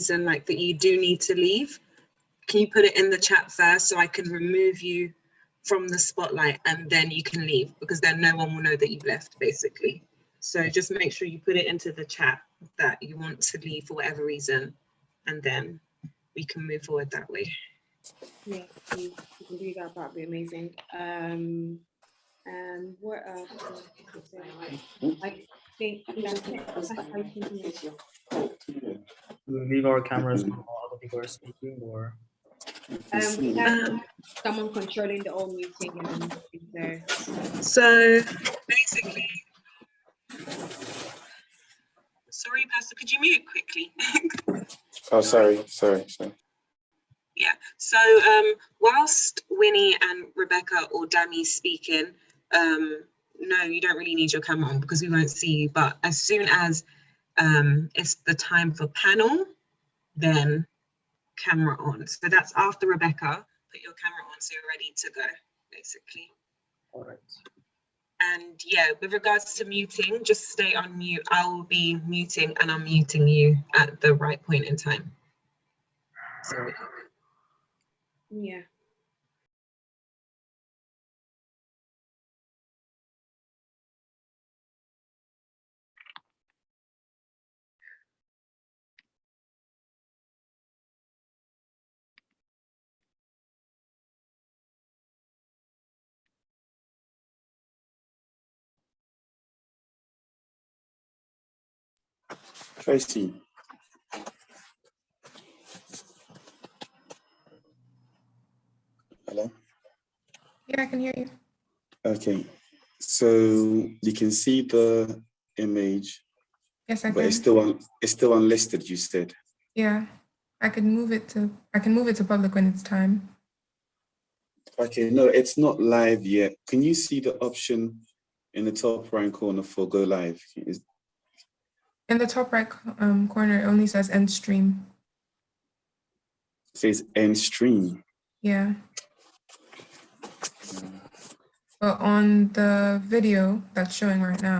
reason like that you do need to leave, can you put it in the chat first so I can remove you from the spotlight and then you can leave, because then no one will know that you've left basically. So just make sure you put it into the chat that you want to leave for whatever reason, and then we can move forward that way. Yeah, you can do that. That'd be amazing. And what else? I think we leave our cameras on while other people are speaking, or we have someone controlling the whole meeting, and there. So basically, sorry, Pastor, could you mute quickly? Oh, sorry. Yeah, so whilst Winnie and Rebecca or Danny's speaking, no, you don't really need your camera on because we won't see you. But as soon as it's the time for panel, then camera on. So that's after Rebecca, put your camera on so you're ready to go, basically. all right. And yeah, with regards to muting, just stay on mute. I will be muting and unmuting you at the right point in time. So, Yeah. Tracy. Hello? Yeah, I can hear you. Okay. So you can see the image, Yes, I but can. it's still unlisted, you said. Yeah, I can move it to public when it's time. Okay, no, it's not live yet. Can you see the option in the top right corner for go live? In the top right corner, it only says end stream. It says end stream. Yeah. But on the video that's showing right now,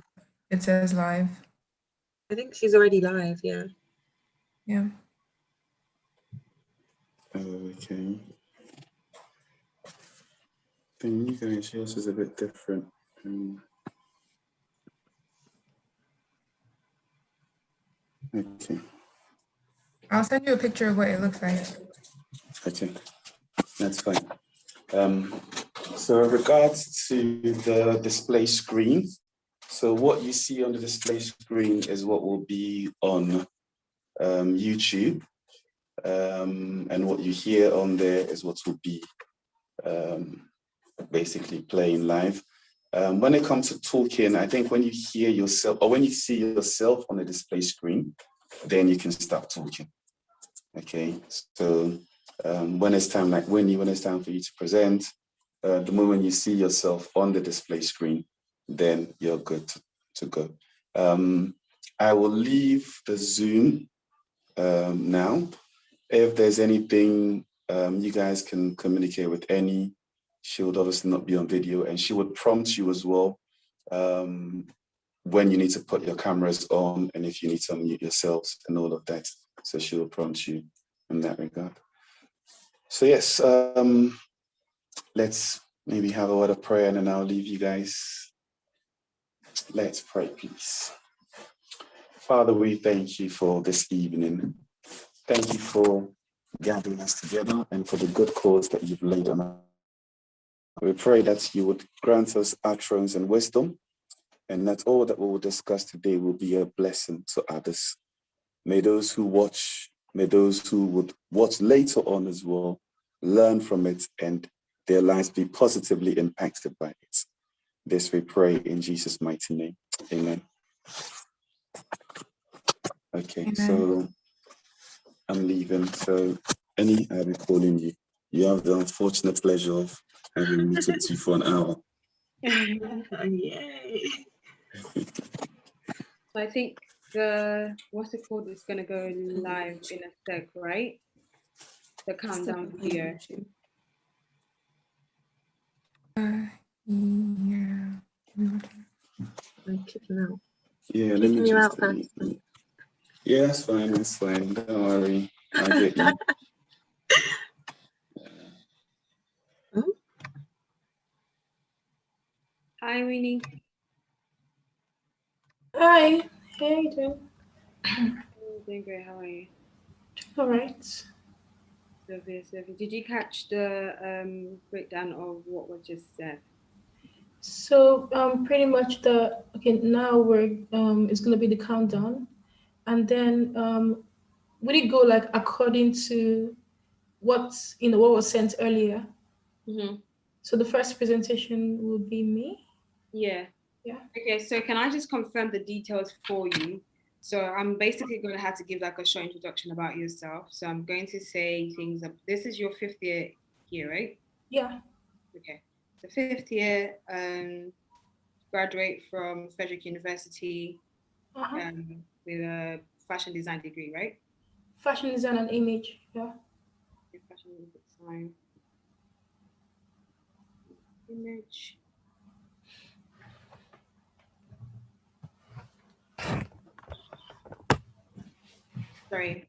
it says live. I think she's already live, yeah. Yeah. Okay. Then you guys, yours is a bit different. Okay. I'll send you a picture of what it looks like. Okay, that's fine. So in regards to the display screen, so what you see on the display screen is what will be on YouTube, and what you hear on there is what will be basically playing live. When it comes to talking, I think when you hear yourself or when you see yourself on the display screen, then you can start talking. Okay, so when it's time, like when it's time for you to present, the moment you see yourself on the display screen, then you're good to go. I will leave the Zoom now. If there's anything you guys can communicate with Annie, she would obviously not be on video, and she would prompt you as well when you need to put your cameras on and if you need to unmute yourselves and all of that. So she will prompt you in that regard. So yes, let's maybe have a word of prayer and then I'll leave you guys. Let's pray, please. Father, we thank you for this evening. Thank you for gathering us together and for the good cause that you've laid on us. We pray that you would grant us utterance and wisdom, and that all that we will discuss today will be a blessing to others. May those who watch, may those who would watch later on as well, learn from it and their lives be positively impacted by it. This we pray in Jesus' mighty name. Amen. Okay, Amen. So I'm leaving. So Annie, I'll be calling you. You have the unfortunate pleasure of having me talk to you for an hour. Yay. So I think what's it called is gonna go live in a sec, right? The countdown video. Yeah. I'm kicking out. Yeah, let me just. Yeah, that's fine. That's fine. Don't worry. quickly. Hi, Winnie. Hi, how are you doing? I'm doing great. How are you? All right. Sylvia. Did you catch the breakdown of what was just said? So pretty much now we're it's gonna be the countdown, and then would it go like according to what was sent earlier? Mm-hmm. So the first presentation will be me. Yeah. Yeah. Okay, so can I just confirm the details for you? So I'm basically going to have to give like a short introduction about yourself. So I'm going to say things. This is your 5th year here, right? Yeah. Okay. The 5th year, graduate from Frederick University Uh-huh. with a fashion design degree, right? Fashion design and image. Yeah. Okay, fashion design, image. Sorry.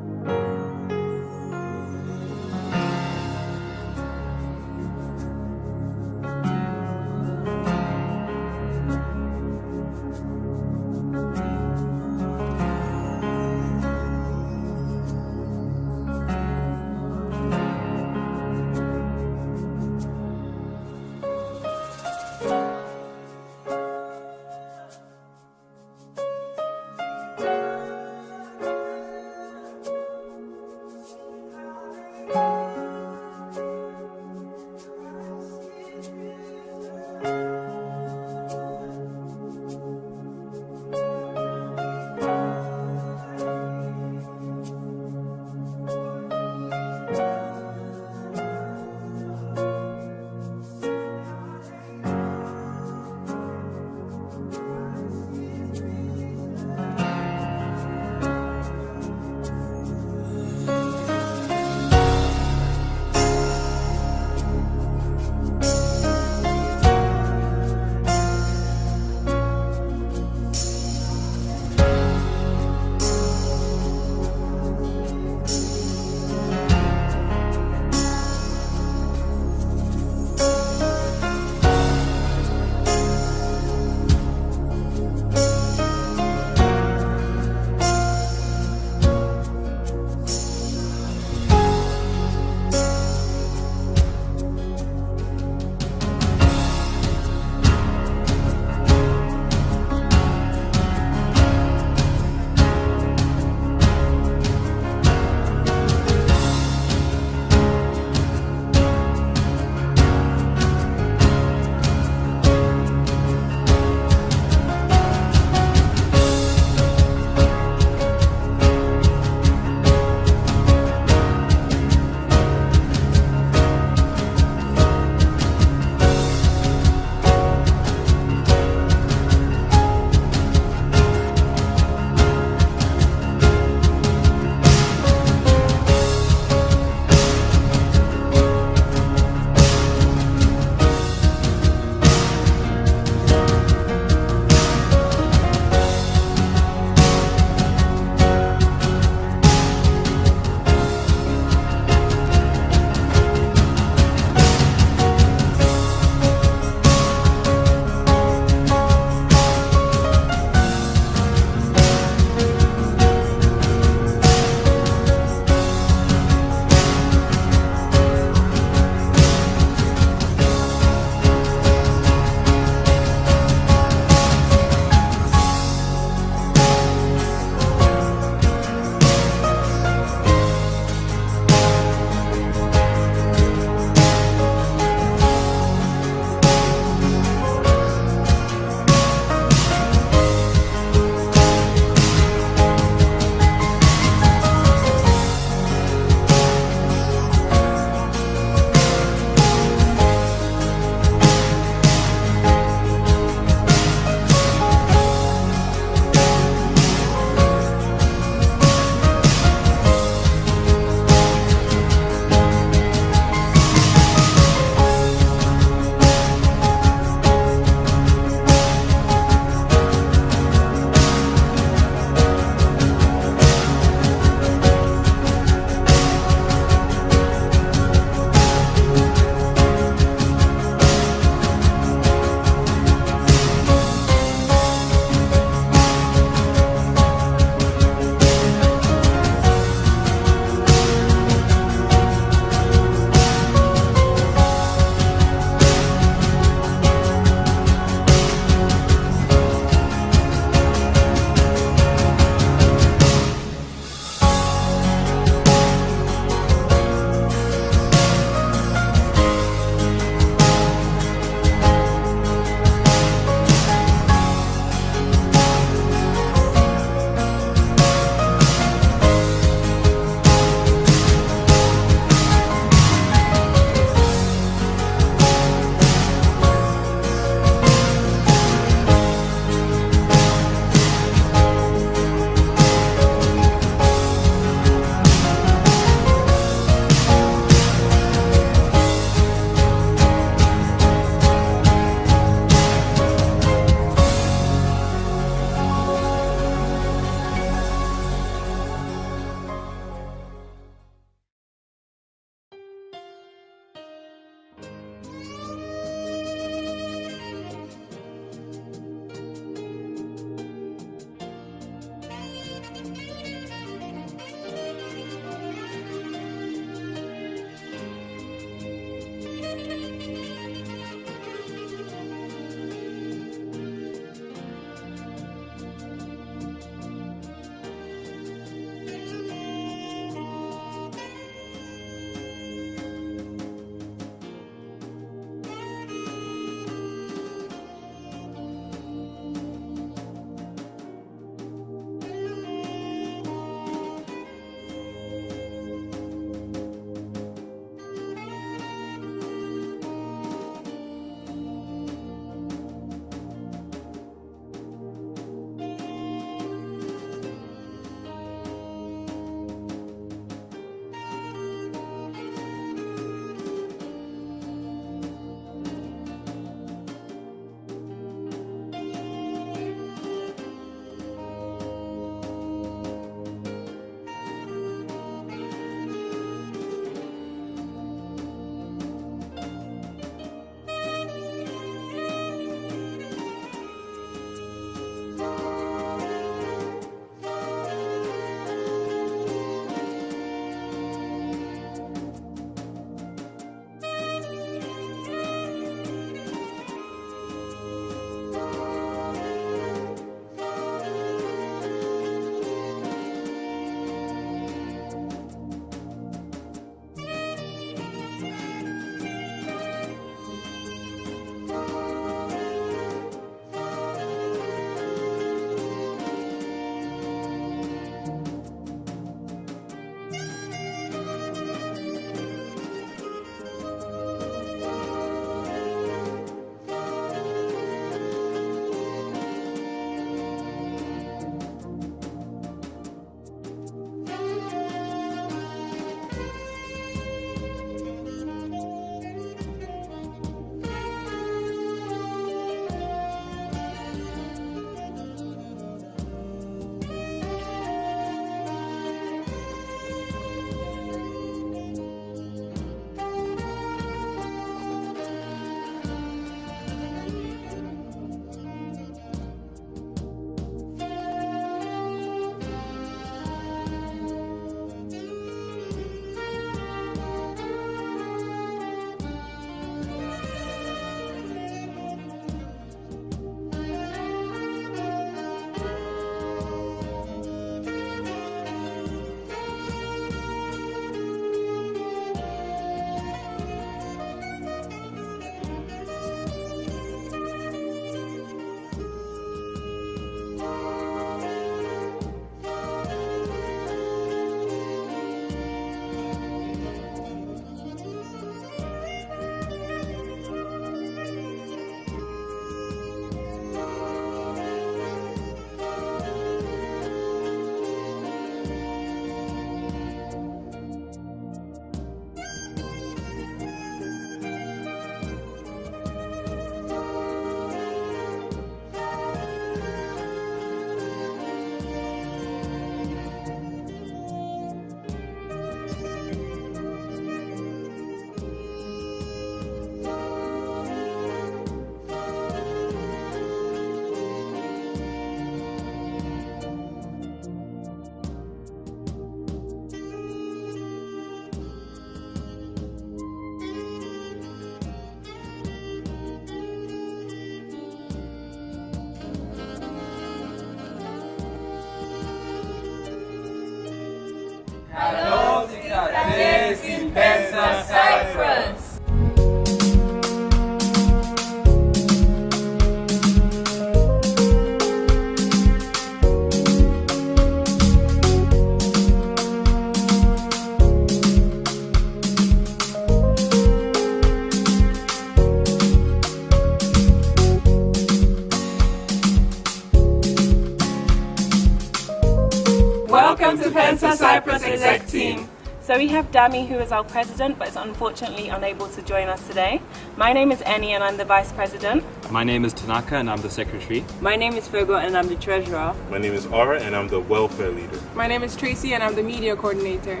to PENSA Cyprus exec team. So we have Dami, who is our president, but is unfortunately unable to join us today. My name is Annie and I'm the vice president. My name is Tanaka and I'm the secretary. My name is Fergo and I'm the treasurer. My name is Aura and I'm the welfare leader. My name is Tracy and I'm the media coordinator.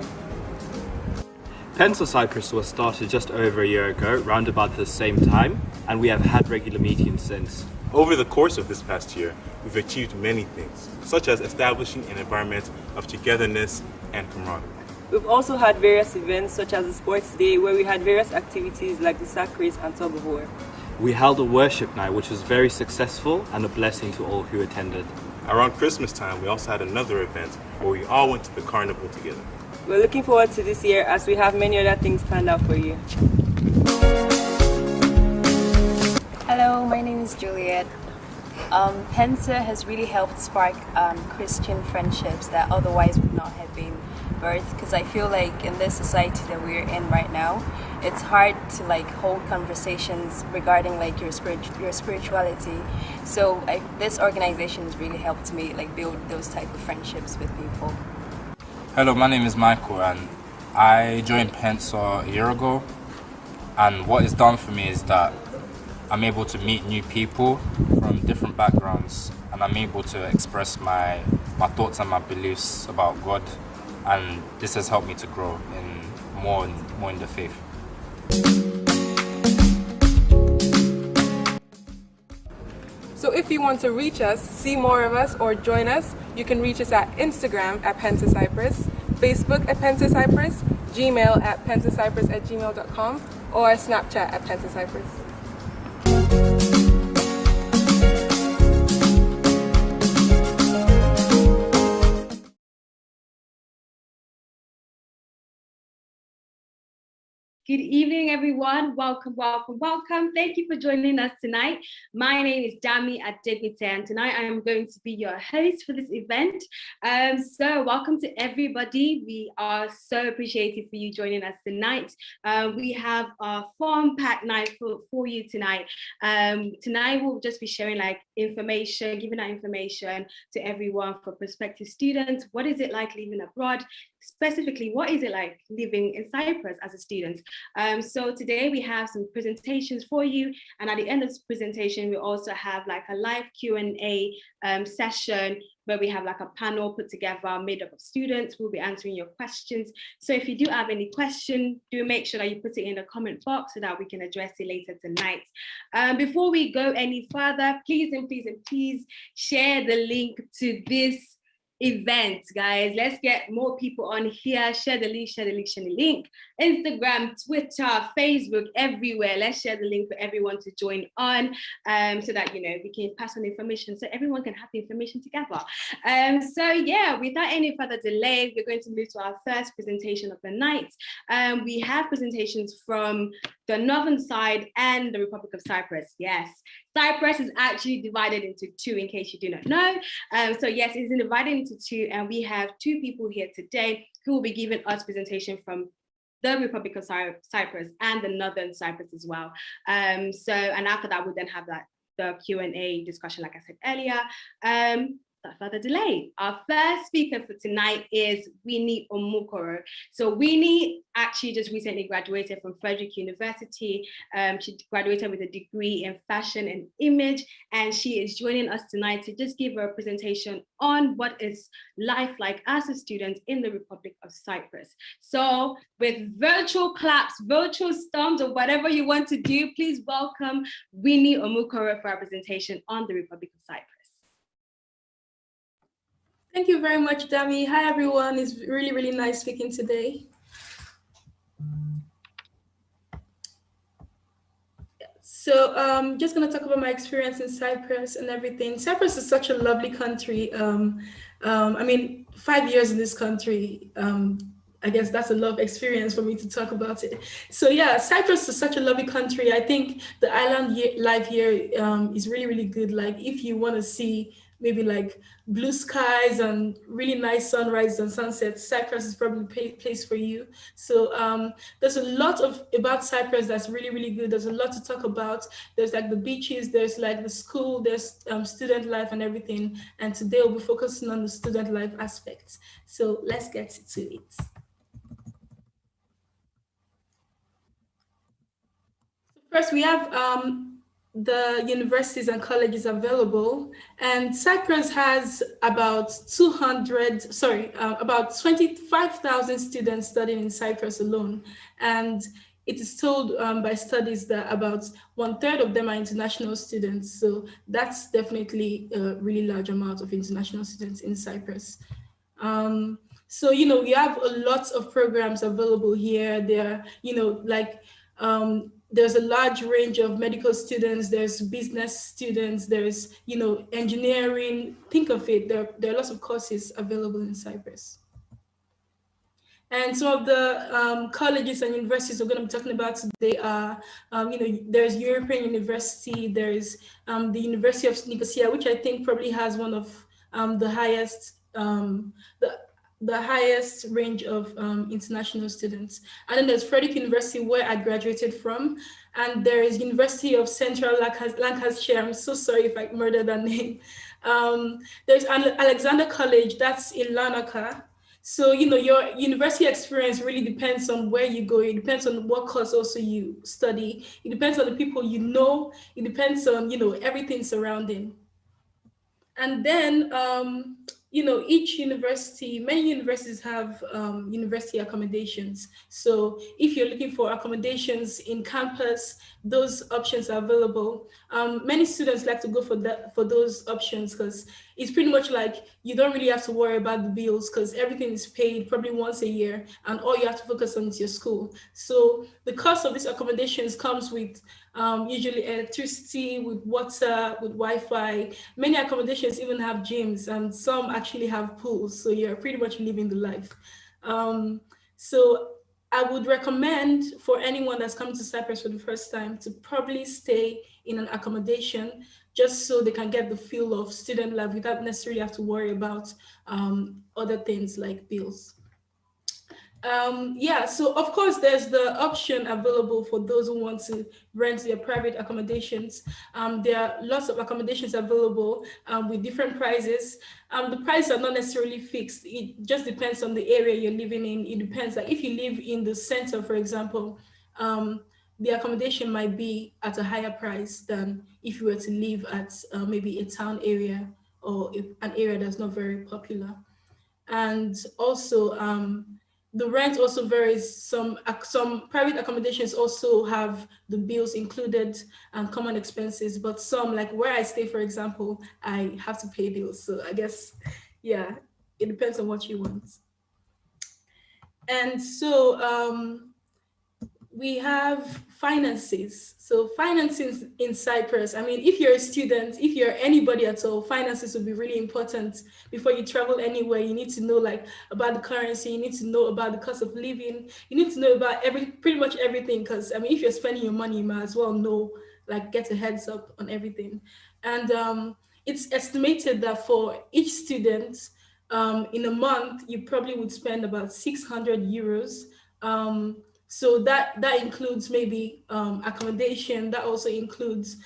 PENSA Cyprus was started just over a year ago, round about the same time, and we have had regular meetings since. Over the course of this past year, we've achieved many things, such as establishing an environment of togetherness and camaraderie. We've also had various events such as the Sports Day, where we had various activities like the sack race and tug of war. We held a worship night which was very successful and a blessing to all who attended. Around Christmas time, we also had another event where we all went to the carnival together. We're looking forward to this year as we have many other things planned out for you. Hello, my name is Juliet. PENSA has really helped spark Christian friendships that otherwise would not have been birthed, because I feel like in this society that we're in right now, it's hard to hold conversations regarding your spirituality. So this organization has really helped me build those type of friendships with people. Hello, my name is Michael and I joined PENSA a year ago, and what it's done for me is that I'm able to meet new people from different backgrounds, and I'm able to express my thoughts and my beliefs about God, and this has helped me to grow more in the faith. So if you want to reach us, see more of us, or join us, you can reach us at Instagram at PENSA Cyprus, Facebook at PENSA Cyprus, Gmail at pensacyprus@gmail.com, or Snapchat at PENSA Cyprus. Good evening, everyone. Welcome, welcome, welcome. Thank you for joining us tonight. My name is Dami Adegbite, and tonight I am going to be your host for this event. So welcome to everybody. We are so appreciative for you joining us tonight. We have a fun-packed night for you tonight. Tonight we'll just be sharing information, giving out information to everyone for prospective students. What is it like living abroad? Specifically, what is it like living in Cyprus as a student? So today we have some presentations for you, and at the end of this presentation we also have a live Q&A session where we have a panel put together made up of students who will be answering your questions. So if you do have any question, do make sure that you put it in the comment box so that we can address it later tonight. Before we go any further, please share the link to this event, guys. Let's get more people on here. Share the link, share the link, share the link. Instagram, Twitter, Facebook, everywhere. Let's share the link for everyone to join on, so that we can pass on information so everyone can have the information together. So yeah, without any further delay, we're going to move to our first presentation of the night. We have presentations from the northern side and the Republic of Cyprus. Yes, Cyprus is actually divided into two, in case you do not know. So yes, it's divided into two, and we have two people here today who will be giving us presentation from the Republic of Cyprus and the Northern Cyprus as well. And after that, we'll then have the Q&A discussion, like I said earlier. Without further delay, our first speaker for tonight is Winnie Omukoro. So Winnie actually just recently graduated from Frederick University. She graduated with a degree in fashion and image, and she is joining us tonight to just give her a presentation on what is life like as a student in the Republic of Cyprus. So with virtual claps, virtual stomps, or whatever you want to do, please welcome Winnie Omukoro for our presentation on the Republic of Cyprus. Thank you very much, Dami. Hi, everyone. It's really, really nice speaking today. So just going to talk about my experience in Cyprus and everything. Cyprus is such a lovely country. I mean, 5 years in this country, I guess that's a lot of experience for me to talk about it. So yeah, Cyprus is such a lovely country. I think the island life here is really, really good. If you want to see maybe like blue skies and really nice sunrise and sunsets, Cyprus is probably a place for you. So there's a lot about Cyprus that's really, really good. There's a lot to talk about. There's like the beaches, there's like the school, there's student life and everything. And today we'll be focusing on the student life aspects. So let's get to it. First, we have the universities and colleges available, and Cyprus has about 25,000 students studying in Cyprus alone. And it is told by studies that about 1/3 of them are international students. So that's definitely a really large amount of international students in Cyprus. So, we have a lot of programs available here. There, there's a large range of medical students, there's business students, there's, engineering. Think of it, there are lots of courses available in Cyprus. And some of the colleges and universities we're going to be talking about today are, there's European University, there's the University of Nicosia, which I think probably has one of the highest range of international students. And then there's Frederick University, where I graduated from. And there is University of Central Lancashire. I'm so sorry if I murdered that name. There's Alexander College, that's in Larnaca. So, your university experience really depends on where you go. It depends on what course also you study. It depends on the people you know. It depends on, everything surrounding. And then, each university, many universities have university accommodations. So if you're looking for accommodations in campus, those options are available. Many students like to go for those options because it's pretty much like you don't really have to worry about the bills because everything is paid probably once a year and all you have to focus on is your school. So the cost of these accommodations comes with usually electricity, with water, with Wi-Fi. Many accommodations even have gyms and some actually have pools. So you're pretty much living the life. So I would recommend for anyone that's coming to Cyprus for the first time to probably stay in an accommodation just so they can get the feel of student life without necessarily have to worry about other things like bills. So of course there's the option available for those who want to rent their private accommodations. There are lots of accommodations available with different prices. The prices are not necessarily fixed. It just depends on the area you're living in. It depends, like if you live in the center, for example, the accommodation might be at a higher price than if you were to live at maybe a town area or an area that's not very popular. And also, the rent also varies. Some private accommodations also have the bills included and common expenses, but some, like where I stay, for example, I have to pay bills. So I guess, yeah, it depends on what you want. And so we have finances. So finances in Cyprus, I mean, if you're a student, if you're anybody at all, finances will be really important. Before you travel anywhere, you need to know about the currency, you need to know about the cost of living, you need to know about pretty much everything, because I mean, if you're spending your money, you might as well know, get a heads up on everything. And it's estimated that for each student, in a month, you probably would spend about 600 euros. So that includes maybe accommodation. That also includes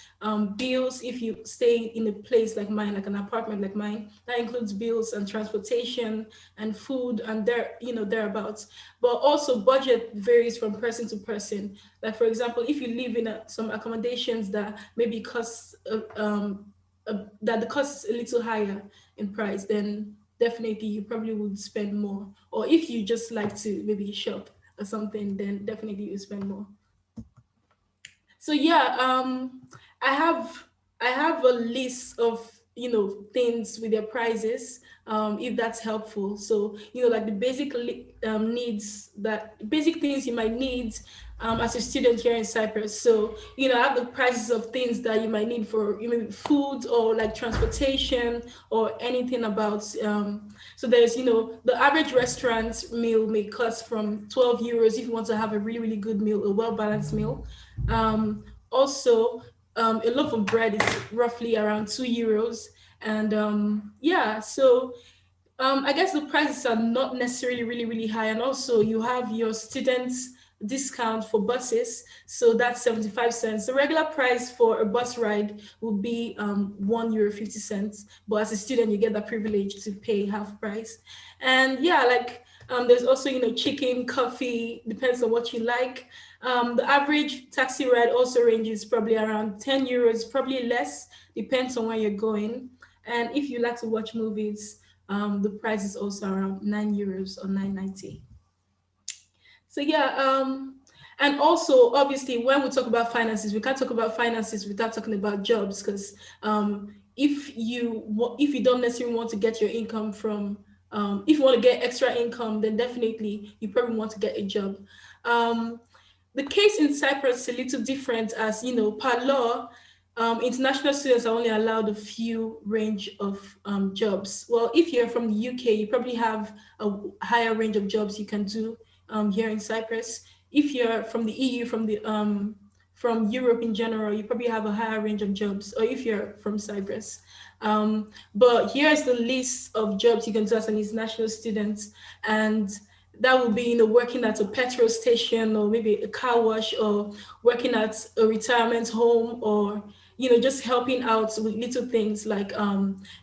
bills if you stay in a place like mine, like an apartment like mine. That includes bills and transportation and food and thereabouts. But also budget varies from person to person. Like for example, if you live in some accommodations that maybe cost that the cost is a little higher in price, then definitely you probably would spend more. Or if you just like to maybe shop or something, then definitely you spend more. So yeah, I have a list of things with their prices, if that's helpful. So like the basic basic things you might need as a student here in Cyprus. So I have the prices of things that you might need for food or like transportation or anything about. So there's the average restaurant meal may cost from 12 euros if you want to have a really, really good meal, a well-balanced meal. Also, a loaf of bread is roughly around 2 euros. And yeah, so I guess the prices are not necessarily really high, and also you have your students discount for buses, so that's 75 cents. The regular price for a bus ride would be €1.50, but as a student you get the privilege to pay half price. And yeah, like there's also, you know, chicken, coffee, depends on what you like. The average taxi ride also ranges probably around €10, probably less, depends on where you're going. And if you like to watch movies, the price is also around €9 or 9.90. So yeah, and also obviously when we talk about finances, we can't talk about finances without talking about jobs, because if you don't necessarily want to get your income from if you want to get extra income, then definitely you probably want to get a job. The case in Cyprus is a little different, as you know, per law, international students are only allowed a few range of jobs. Well, if you're from the UK, you probably have a higher range of jobs you can do here in Cyprus. If you're from the EU, from Europe in general, you probably have a higher range of jobs, or if you're from Cyprus. But here's the list of jobs you can do as an international student, and that would be, you know, working at a petrol station, or maybe a car wash, or working at a retirement home, or, you know, just helping out with little things like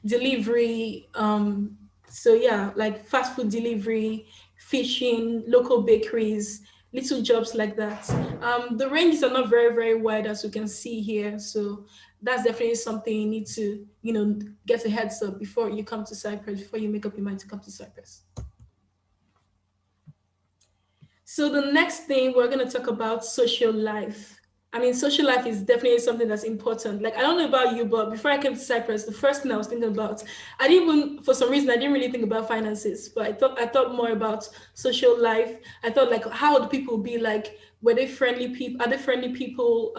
delivery. So yeah, like fast food delivery, fishing, local bakeries, little jobs like that. The ranges are not very wide, as you can see here. So that's definitely something you need to, you know, get a heads up before you come to Cyprus, before you make up your mind to come to Cyprus. So the next thing, we're going to talk about social life. I mean, social life is definitely something that's important. Like, I don't know about you, but before I came to Cyprus, the first thing I was thinking about, for some reason, I didn't really think about finances, but I thought more about social life. I thought, like, how would people be like? Were they friendly people? Are they friendly people?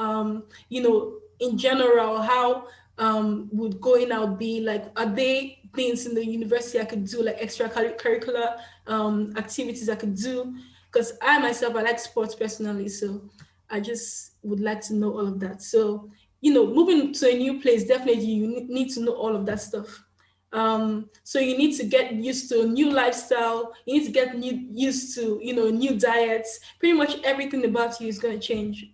You know, in general, how would going out be like? Are they things in the university I could do, like extracurricular activities I could do? Because I myself, I like sports personally, so I just would like to know all of that. So, you know, moving to a new place, definitely you need to know all of that stuff. So you need to get used to a new lifestyle. You need to get used to, you know, new diets. Pretty much everything about you is going to change.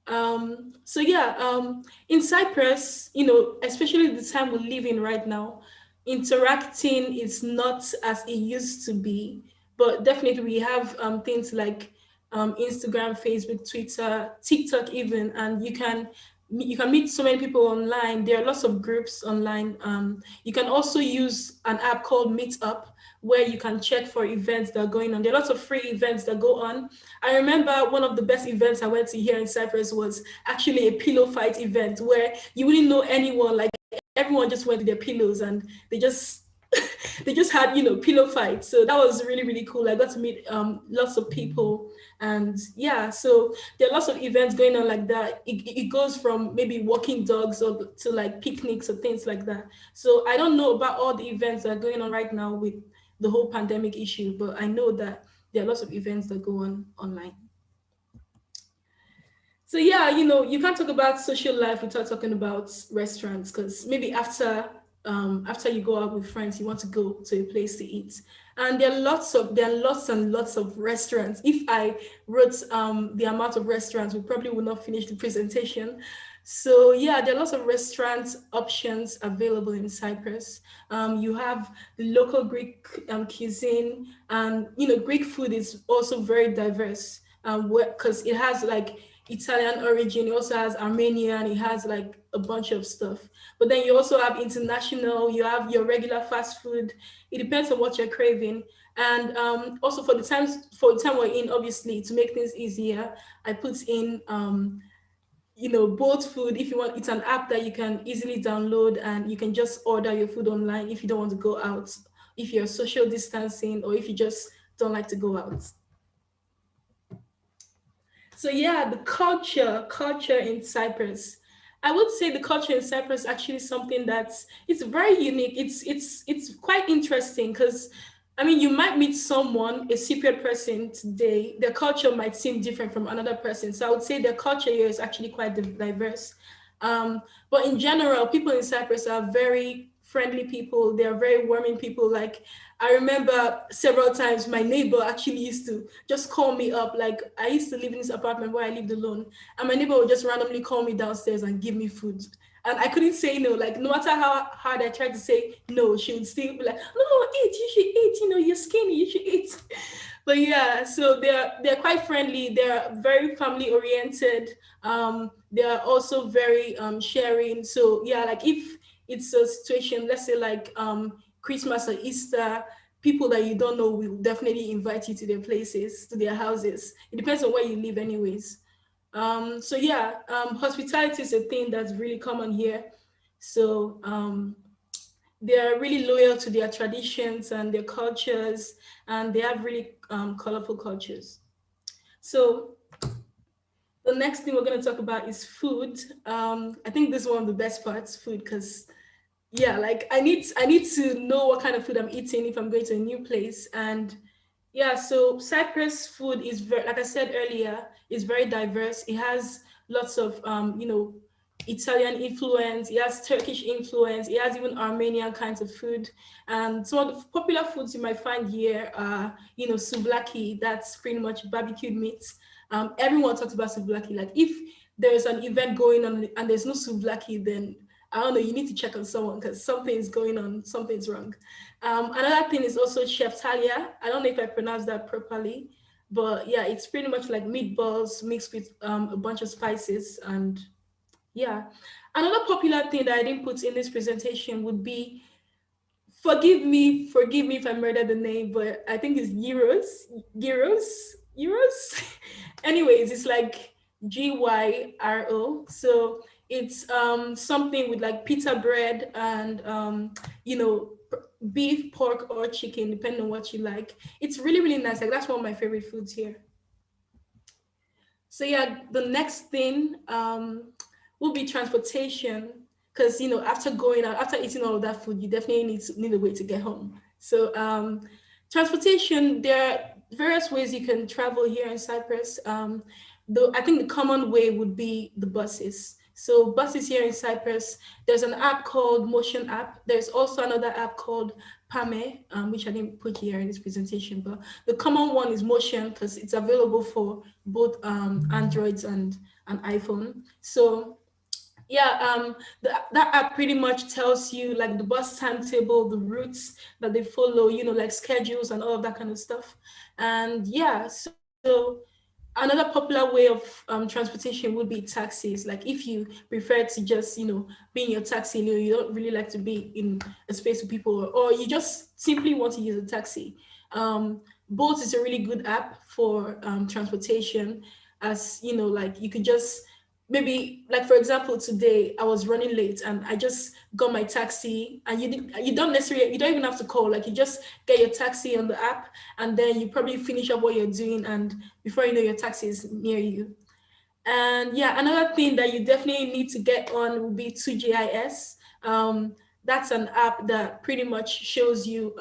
So yeah, in Cyprus, you know, especially the time we live in right now, interacting is not as it used to be, but definitely we have things like Instagram, Facebook, Twitter, TikTok even, and you can meet so many people online. There are lots of groups online. You can also use an app called Meetup, where you can check for events that are going on. There are lots of free events that go on. I remember one of the best events I went to here in Cyprus was actually a pillow fight event, where you wouldn't know anyone, like everyone just went to their pillows and they just they just had, you know, pillow fights. So that was really cool. I got to meet lots of people, and yeah, so there are lots of events going on like that. It goes from maybe walking dogs or to like picnics or things like that. So I don't know about all the events that are going on right now with the whole pandemic issue, but I know that there are lots of events that go on online. So yeah, you know, you can't talk about social life without talking about restaurants, because maybe after you go out with friends, you want to go to a place to eat, and there are lots and lots of restaurants. If I wrote the amount of restaurants, we probably would not finish the presentation. So yeah, there are lots of restaurant options available in Cyprus. You have the local Greek cuisine, and you know, Greek food is also very diverse, because it has like Italian origin, it also has Armenian, it has like a bunch of stuff. But then you also have international, you have your regular fast food. It depends on what you're craving. And also for the time we're in, obviously, to make things easier, I put in you know, both food. If you want, it's an app that you can easily download, and you can just order your food online if you don't want to go out, if you're social distancing, or if you just don't like to go out. So yeah, the culture in Cyprus. I would say the culture in Cyprus is actually something it's very unique. It's quite interesting, because I mean, you might meet someone, a Cypriot person today, their culture might seem different from another person. So I would say their culture here is actually quite diverse. But in general, people in Cyprus are very friendly people. They are very warming people. Like, I remember several times my neighbor actually used to just call me up. Like, I used to live in this apartment where I lived alone, and my neighbor would just randomly call me downstairs and give me food. And I couldn't say no. Like, no matter how hard I tried to say no, she would still be like, no, eat, you should eat, you know, you're skinny, you should eat. But yeah, so they're quite friendly. They're very family oriented. They are also very sharing. So yeah, like if it's a situation, let's say like Christmas or Easter, people that you don't know will definitely invite you to their places, to their houses. It depends on where you live anyways. So yeah, hospitality is a thing that's really common here. So they're really loyal to their traditions and their cultures, and they have really colorful cultures. So the next thing we're going to talk about is food. I think this is one of the best parts, food, because yeah, like I need to know what kind of food I'm eating if I'm going to a new place. And yeah, so Cyprus food is very, like I said earlier, is very diverse. It has lots of you know, Italian influence, it has Turkish influence, it has even Armenian kinds of food. And some of the popular foods you might find here are, you know, souvlaki, that's pretty much barbecued meat. Everyone talks about souvlaki. Like if there's an event going on and there's no souvlaki, then I don't know, you need to check on someone because something's going on, something's wrong. Another thing is also cheftalia. I don't know if I pronounced that properly, but yeah, it's pretty much like meatballs mixed with a bunch of spices. And yeah, another popular thing that I didn't put in this presentation would be, forgive me if I murdered the name, but I think it's gyros. Anyways, it's like GYRO. So it's something with like pita bread and you know, beef, pork, or chicken, depending on what you like. It's really, really nice. Like that's one of my favorite foods here. So yeah, the next thing will be transportation, because you know, after going out, after eating all of that food, you definitely need a way to get home. So transportation, there are various ways you can travel here in Cyprus. Though I think the common way would be the buses. So buses here in Cyprus, there's an app called Motion app. There's also another app called Pame, which I didn't put here in this presentation, but the common one is Motion because it's available for both Androids and an iPhone. So yeah, that app pretty much tells you like the bus timetable, the routes that they follow, you know, like schedules and all of that kind of stuff. And yeah, so another popular way of transportation would be taxis. Like if you prefer to just, you know, be in your taxi, you know, you don't really like to be in a space with people, or you just simply want to use a taxi. Bolt is a really good app for transportation, as you know, like you could just maybe, like for example, today I was running late and I just got my taxi, and you don't even have to call, like you just get your taxi on the app, and then you probably finish up what you're doing, and before you know, your taxi is near you. And yeah, another thing that you definitely need to get on would be 2GIS. That's an app that pretty much shows you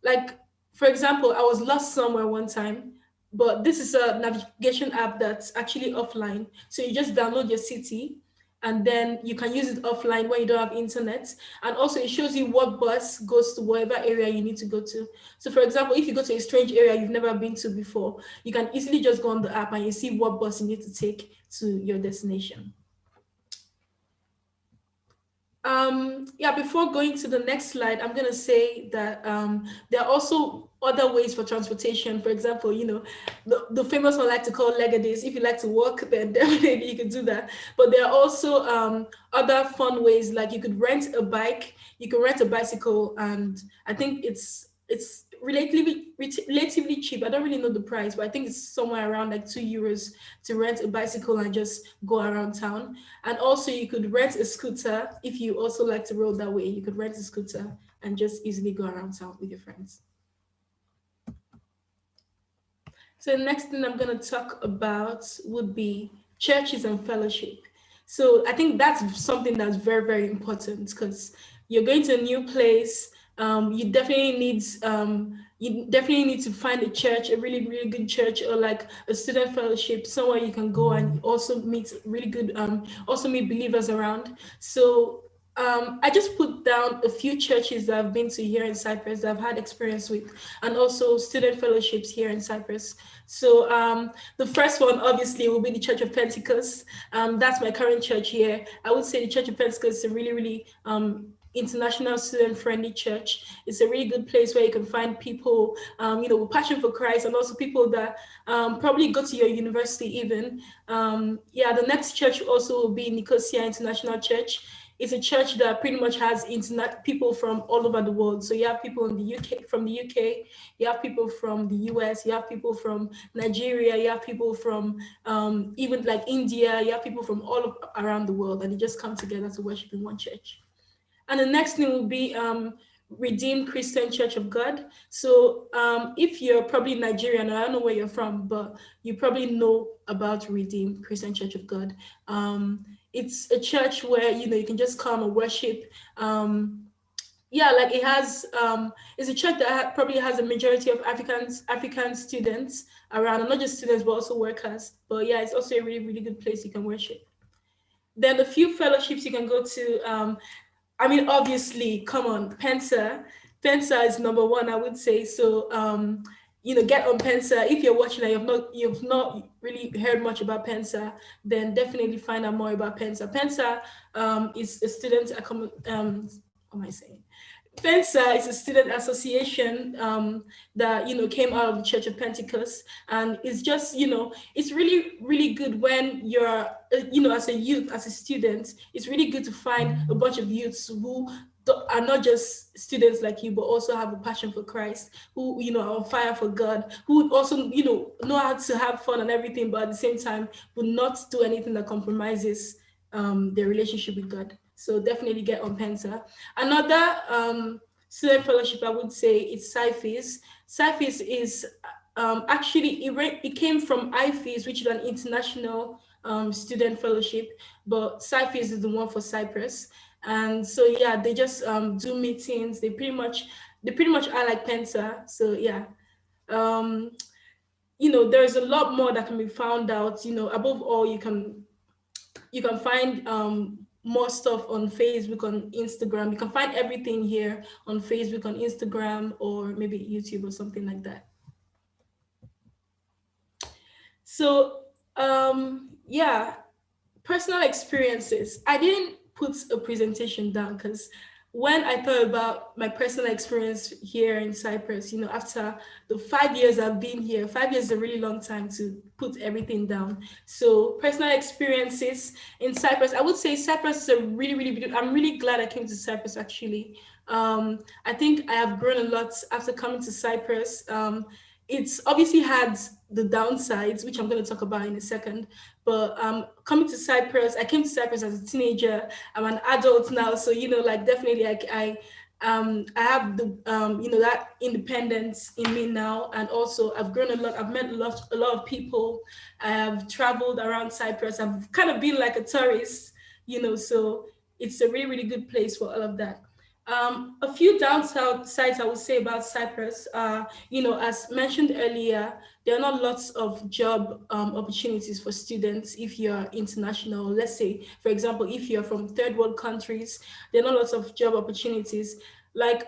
like, for example, I was lost somewhere one time, but this is a navigation app that's actually offline. So you just download your city, and then you can use it offline when you don't have internet. And also it shows you what bus goes to whatever area you need to go to. So for example, if you go to a strange area you've never been to before, you can easily just go on the app and you see what bus you need to take to your destination. Yeah, before going to the next slide, I'm going to say that there are also other ways for transportation. For example, you know, the famous one I like to call leg days. If you like to walk, then definitely you can do that. But there are also other fun ways, like you could rent a bike, you can rent a bicycle, and I think it's relatively cheap. I don't really know the price, but I think it's somewhere around like €2 to rent a bicycle and just go around town. And also you could rent a scooter. If you also like to roll that way, you could rent a scooter and just easily go around town with your friends. So the next thing I'm going to talk about would be churches and fellowship. So I think that's something that's very, very important, because you're going to a new place. You definitely need you definitely need to find a church, a really, really good church, or like a student fellowship, somewhere you can go and also meet really good, also meet believers around. So I just put down a few churches that I've been to here in Cyprus that I've had experience with, and also student fellowships here in Cyprus. So the first one obviously will be the Church of Pentecost. That's my current church here. I would say the Church of Pentecost is a really, really international student-friendly church. It's a really good place where you can find people, with passion for Christ, and also people that probably go to your university even. The next church also will be Nicosia International Church. It's a church that pretty much has internet people from all over the world. So you have people in the UK, from the UK, you have people from the US, you have people from Nigeria, you have people from even like India, you have people from around the world, and they just come together to worship in one church. And the next thing will be Redeemed Christian Church of God. So if you're probably Nigerian, I don't know where you're from, but you probably know about Redeemed Christian Church of God. It's a church where, you can just come and worship. It has, it's a church that probably has a majority of African students around, and not just students, but also workers. But yeah, it's also a really, really good place you can worship. Then a few fellowships you can go to. Obviously, come on, PENSA. PENSA is number one, I would say. So, get on PENSA. If you're watching and you've not really heard much about PENSA, then definitely find out more about PENSA. PENSA is a student, what am I saying? PENSA is a student association that came out of the Church of Pentecost, and it's just it's really, really good when you're as a youth, as a student. It's really good to find a bunch of youths who are not just students like you, but also have a passion for Christ, who are on fire for God, who also know how to have fun and everything, but at the same time will not do anything that compromises their relationship with God. So definitely get on PENSA. Another student fellowship, I would say, is CIFES. CIFES is actually, it came from IFES, which is an international student fellowship, but CIFES is the one for Cyprus. And so yeah, they just do meetings. They pretty much are like PENSA. So yeah. There's a lot more that can be found out. Above all, you can find more stuff on Facebook, on Instagram. You can find everything here on Facebook, on Instagram, or maybe YouTube or something like that. So personal experiences. I didn't put a presentation down because when I thought about my personal experience here in Cyprus, after the 5 years I've been here, 5 years is a really long time to put everything down. So personal experiences in Cyprus, I would say Cyprus is a really, really beautiful. I'm really glad I came to Cyprus, actually. I think I have grown a lot after coming to Cyprus. It's obviously had the downsides, which I'm going to talk about in a second. But coming to Cyprus, I came to Cyprus as a teenager. I'm an adult now, so definitely I have the that independence in me now, and also I've grown a lot. I've met a lot of people. I have traveled around Cyprus. I've kind of been like a tourist, so it's a really, really good place for all of that. A few downsides I would say about Cyprus, as mentioned earlier, there are not lots of job opportunities for students if you're international. Let's say, for example, if you're from third world countries, there are not lots of job opportunities. Like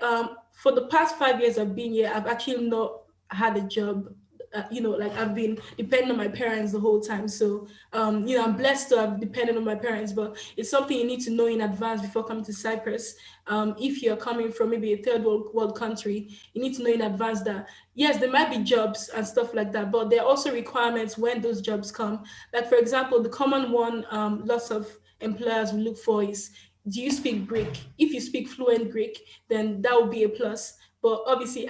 for the past 5 years I've been here, I've actually not had a job. I've been depending on my parents the whole time. So, I'm blessed to have depended on my parents, but it's something you need to know in advance before coming to Cyprus. If you're coming from maybe a third world country, you need to know in advance that, yes, there might be jobs and stuff like that, but there are also requirements when those jobs come. Like, for example, the common one lots of employers will look for is, do you speak Greek? If you speak fluent Greek, then that would be a plus. But obviously,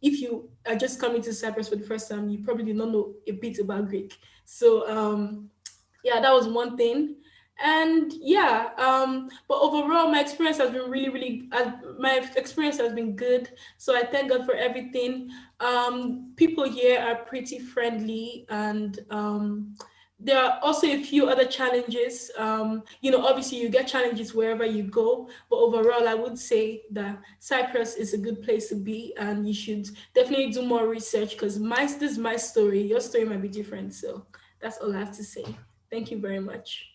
if you are just coming to Cyprus for the first time, you probably do not know a bit about Greek. So that was one thing. And but overall, my experience has been really, my experience has been good. So I thank God for everything. People here are pretty friendly, and there are also a few other challenges. Obviously you get challenges wherever you go, but overall I would say that Cyprus is a good place to be, and you should definitely do more research, because this is my story. Your story might be different. So that's all I have to say. Thank you very much.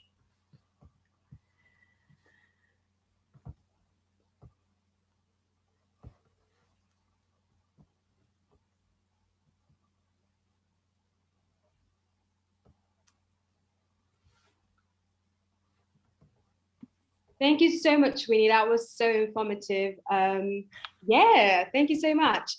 Thank you so much, Winnie. That was so informative. Yeah, thank you so much.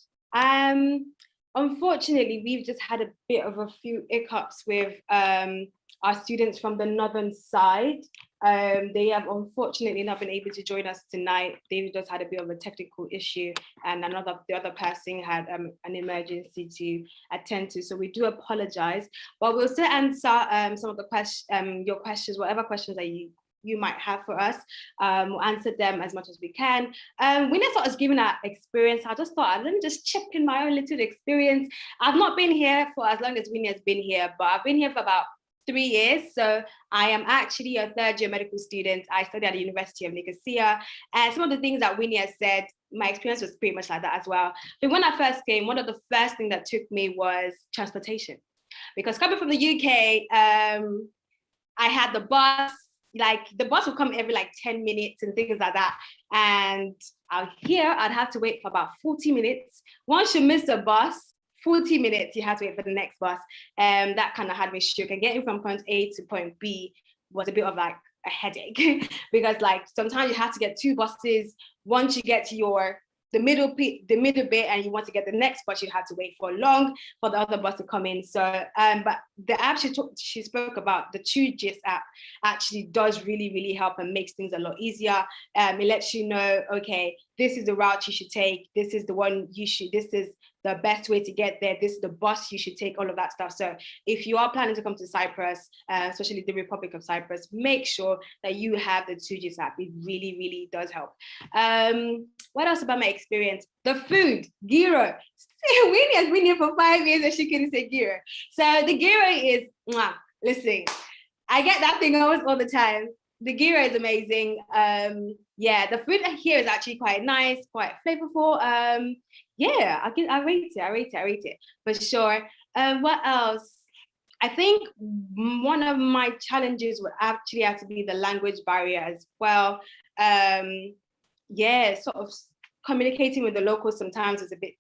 Unfortunately, we've just had a bit of a few hiccups with our students from the northern side. They have unfortunately not been able to join us tonight. They've just had a bit of a technical issue, and the other person had an emergency to attend to. So we do apologize, but we'll still answer some of the your questions, whatever questions that you might have for us. We'll answer them as much as we can. When I thought I was giving our experience, I just thought, let me just chip in my own little experience. I've not been here for as long as Winnie has been here, but I've been here for about 3 years. So I am actually a third-year medical student. I study at the University of Nicosia. And some of the things that Winnie has said, my experience was pretty much like that as well. But when I first came, one of the first things that took me was transportation. Because coming from the UK, I had the bus. Like the bus would come every like 10 minutes and things like that. And out here, I'd have to wait for about 40 minutes. Once you miss a bus, 40 minutes, you have to wait for the next bus. That kind of had me shook. And getting from point A to point B was a bit of like a headache because like sometimes you have to get 2 buses. Once you get to the middle bit and you want to get the next bus, you have to wait for long for the other bus to come in. So, but the app she spoke about, the 2GIS app, actually does really, really help and makes things a lot easier. It lets you know, okay, this is the route you should take. This is the one this is the best way to get there. This is the bus you should take, all of that stuff. So if you are planning to come to Cyprus, especially the Republic of Cyprus, make sure that you have the 2GIS app. It really, really does help. What else about my experience? The food, gyro. Winnie has been here for 5 years and she couldn't say gyro. So the gyro is, listen, I get that thing almost all the time. The gyro is amazing. Yeah, the food here is actually quite nice, quite flavorful. Yeah, I rate it for sure. What else? I think one of my challenges would actually have to be the language barrier as well. Yeah, sort of communicating with the locals sometimes is a bit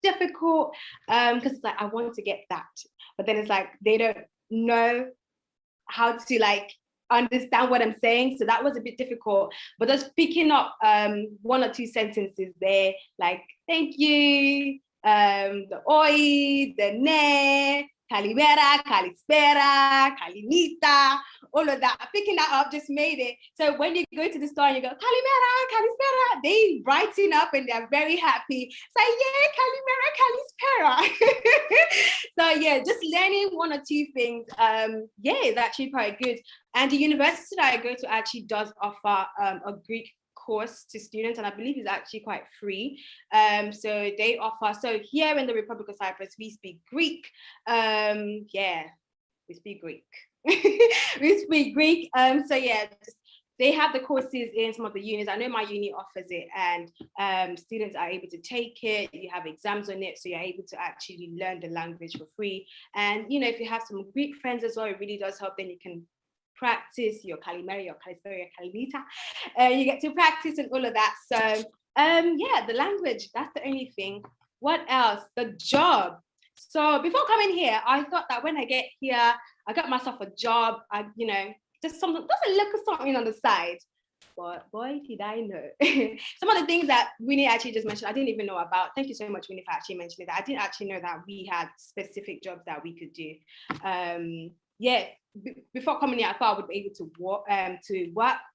difficult because it's like I want to get that, but then it's like they don't know how to like understand what I'm saying, so that was a bit difficult. But just picking up 1 or 2 sentences there, like thank you, the oi, the ne, Calimera, Calispera, Calimita, all of that. Picking that up just made it. So when you go to the store and you go, Calimera, Calispera, they brighten up and they're very happy. Say, yeah, Calimera, Calispera. So yeah, just learning 1 or 2 things, yeah, is actually quite good. And the university that I go to actually does offer a Greek course to students, and I believe it's actually quite free. So they offer, so here in the Republic of Cyprus, we speak Greek. Yeah, we speak Greek. We speak Greek. So yeah, they have the courses in some of the unis. I know my uni offers it, and students are able to take it. You have exams on it, so you're able to actually learn the language for free. And you know, if you have some Greek friends as well, it really does help. Then you can practice your Calimera, your Calispera, your Calimita. You get to practice and all of that. So yeah, the language, that's the only thing. What else? The job. So before coming here, I thought that when I get here, I got myself a job. You know, just a little something on the side. But boy, did I know. Some of the things that Winnie actually just mentioned, I didn't even know about. Thank you so much, Winnie, for actually mentioning that. I didn't actually know that we had specific jobs that we could do. Yeah, before coming here, I thought I would be able to work,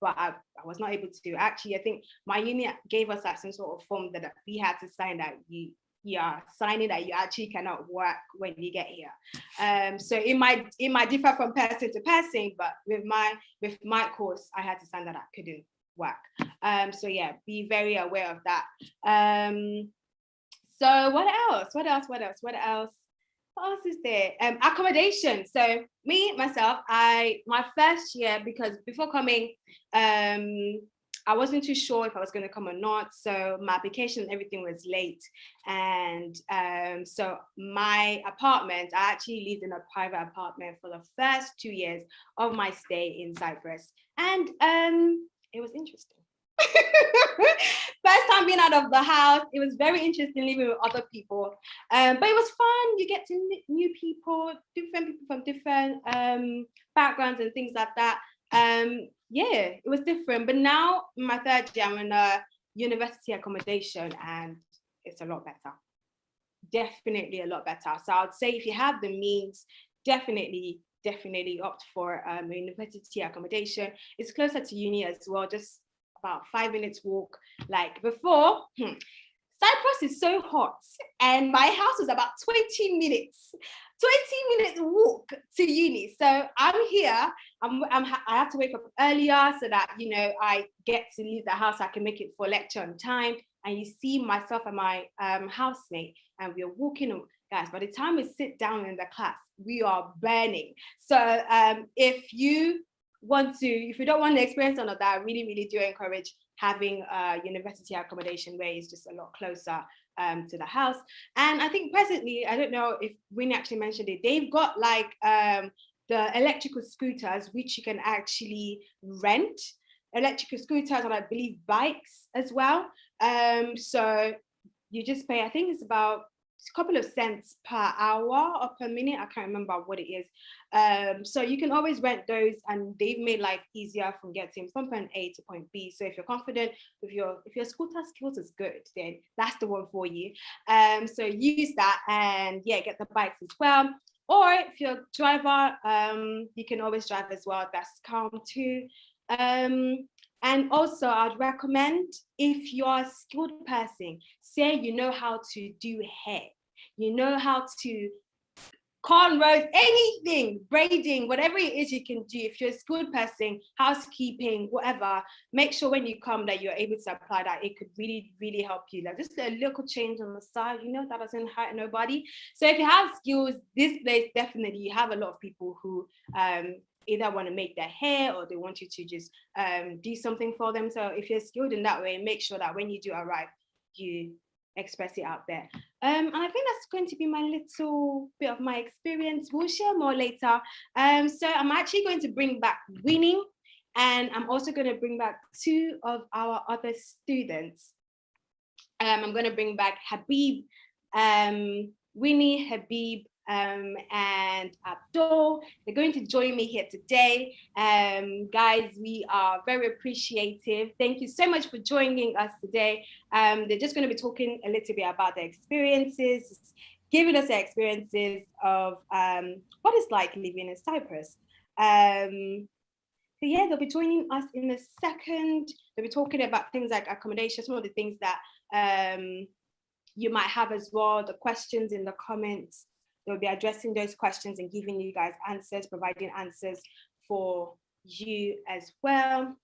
but I was not able to. Actually, I think my uni gave us like some sort of form that we had to sign that you are signing that you actually cannot work when you get here. So it might differ from person to person, but with my course, I had to sign that I couldn't work. So yeah, be very aware of that. So what else? what else is there? Accommodation. So myself, my first year, because before coming, I wasn't too sure if I was going to come or not. So my application and everything was late. And so my apartment, I actually lived in a private apartment for the first 2 years of my stay in Cyprus. And it was interesting. First time being out of the house, it was very interesting living with other people, but it was fun. You get to meet new people, different people from different backgrounds and things like that. Yeah, it was different. But now in my third year, I'm in a university accommodation, and it's a lot better. Definitely a lot better. So I'd say if you have the means, definitely opt for a university accommodation. It's closer to uni as well, just about 5 minutes walk. Like before, Cyprus is so hot, and my house was about 20 minutes walk to uni. So I'm here, I have to wake up earlier so that, you know, I get to leave the house, I can make it for lecture on time. And you see myself and my housemate, and we're walking, guys, by the time we sit down in the class, we are burning. So if you don't want to experience all of that, I really do encourage having a university accommodation where it's just a lot closer to the house. And I think presently, I don't know if Winnie actually mentioned it, they've got like the electrical scooters, which you can actually rent. Electrical scooters, and I believe bikes as well. So you just pay, I think it's about a couple of cents per hour or per minute. I can't remember what it is. So you can always rent those, and they've made life easier from getting from point A to point B. So if you're confident with if your scooter skills is good, then that's the one for you. So use that, and yeah, get the bikes as well. Or if you're a driver, you can always drive as well. That's calm too. And also I'd recommend, if you're a skilled person, say you know how to do hair, you know how to cornrows, anything, braiding, whatever it is you can do. If you're a skilled person, housekeeping, whatever, make sure when you come that you're able to apply that. It could really help you. Like just a little change on the side, you know, that doesn't hurt nobody. So if you have skills, this place, definitely you have a lot of people who either want to make their hair, or they want you to just do something for them. So if you're skilled in that way, make sure that when you do arrive, you express it out there. And I think that's going to be my little bit of my experience. We'll share more later. So I'm actually going to bring back Winnie, and I'm also going to bring back 2 of our other students. I'm going to bring back Habib, Winnie, Habib, and Abdul. They're going to join me here today. Guys, we are very appreciative. Thank you so much for joining us today. They're just going to be talking a little bit about their experiences, giving us their experiences of what it's like living in Cyprus. So yeah, they'll be joining us in a second. They'll be talking about things like accommodation, some of the things that you might have as well, the questions in the comments. They'll be addressing those questions and giving you guys answers, providing answers for you as well.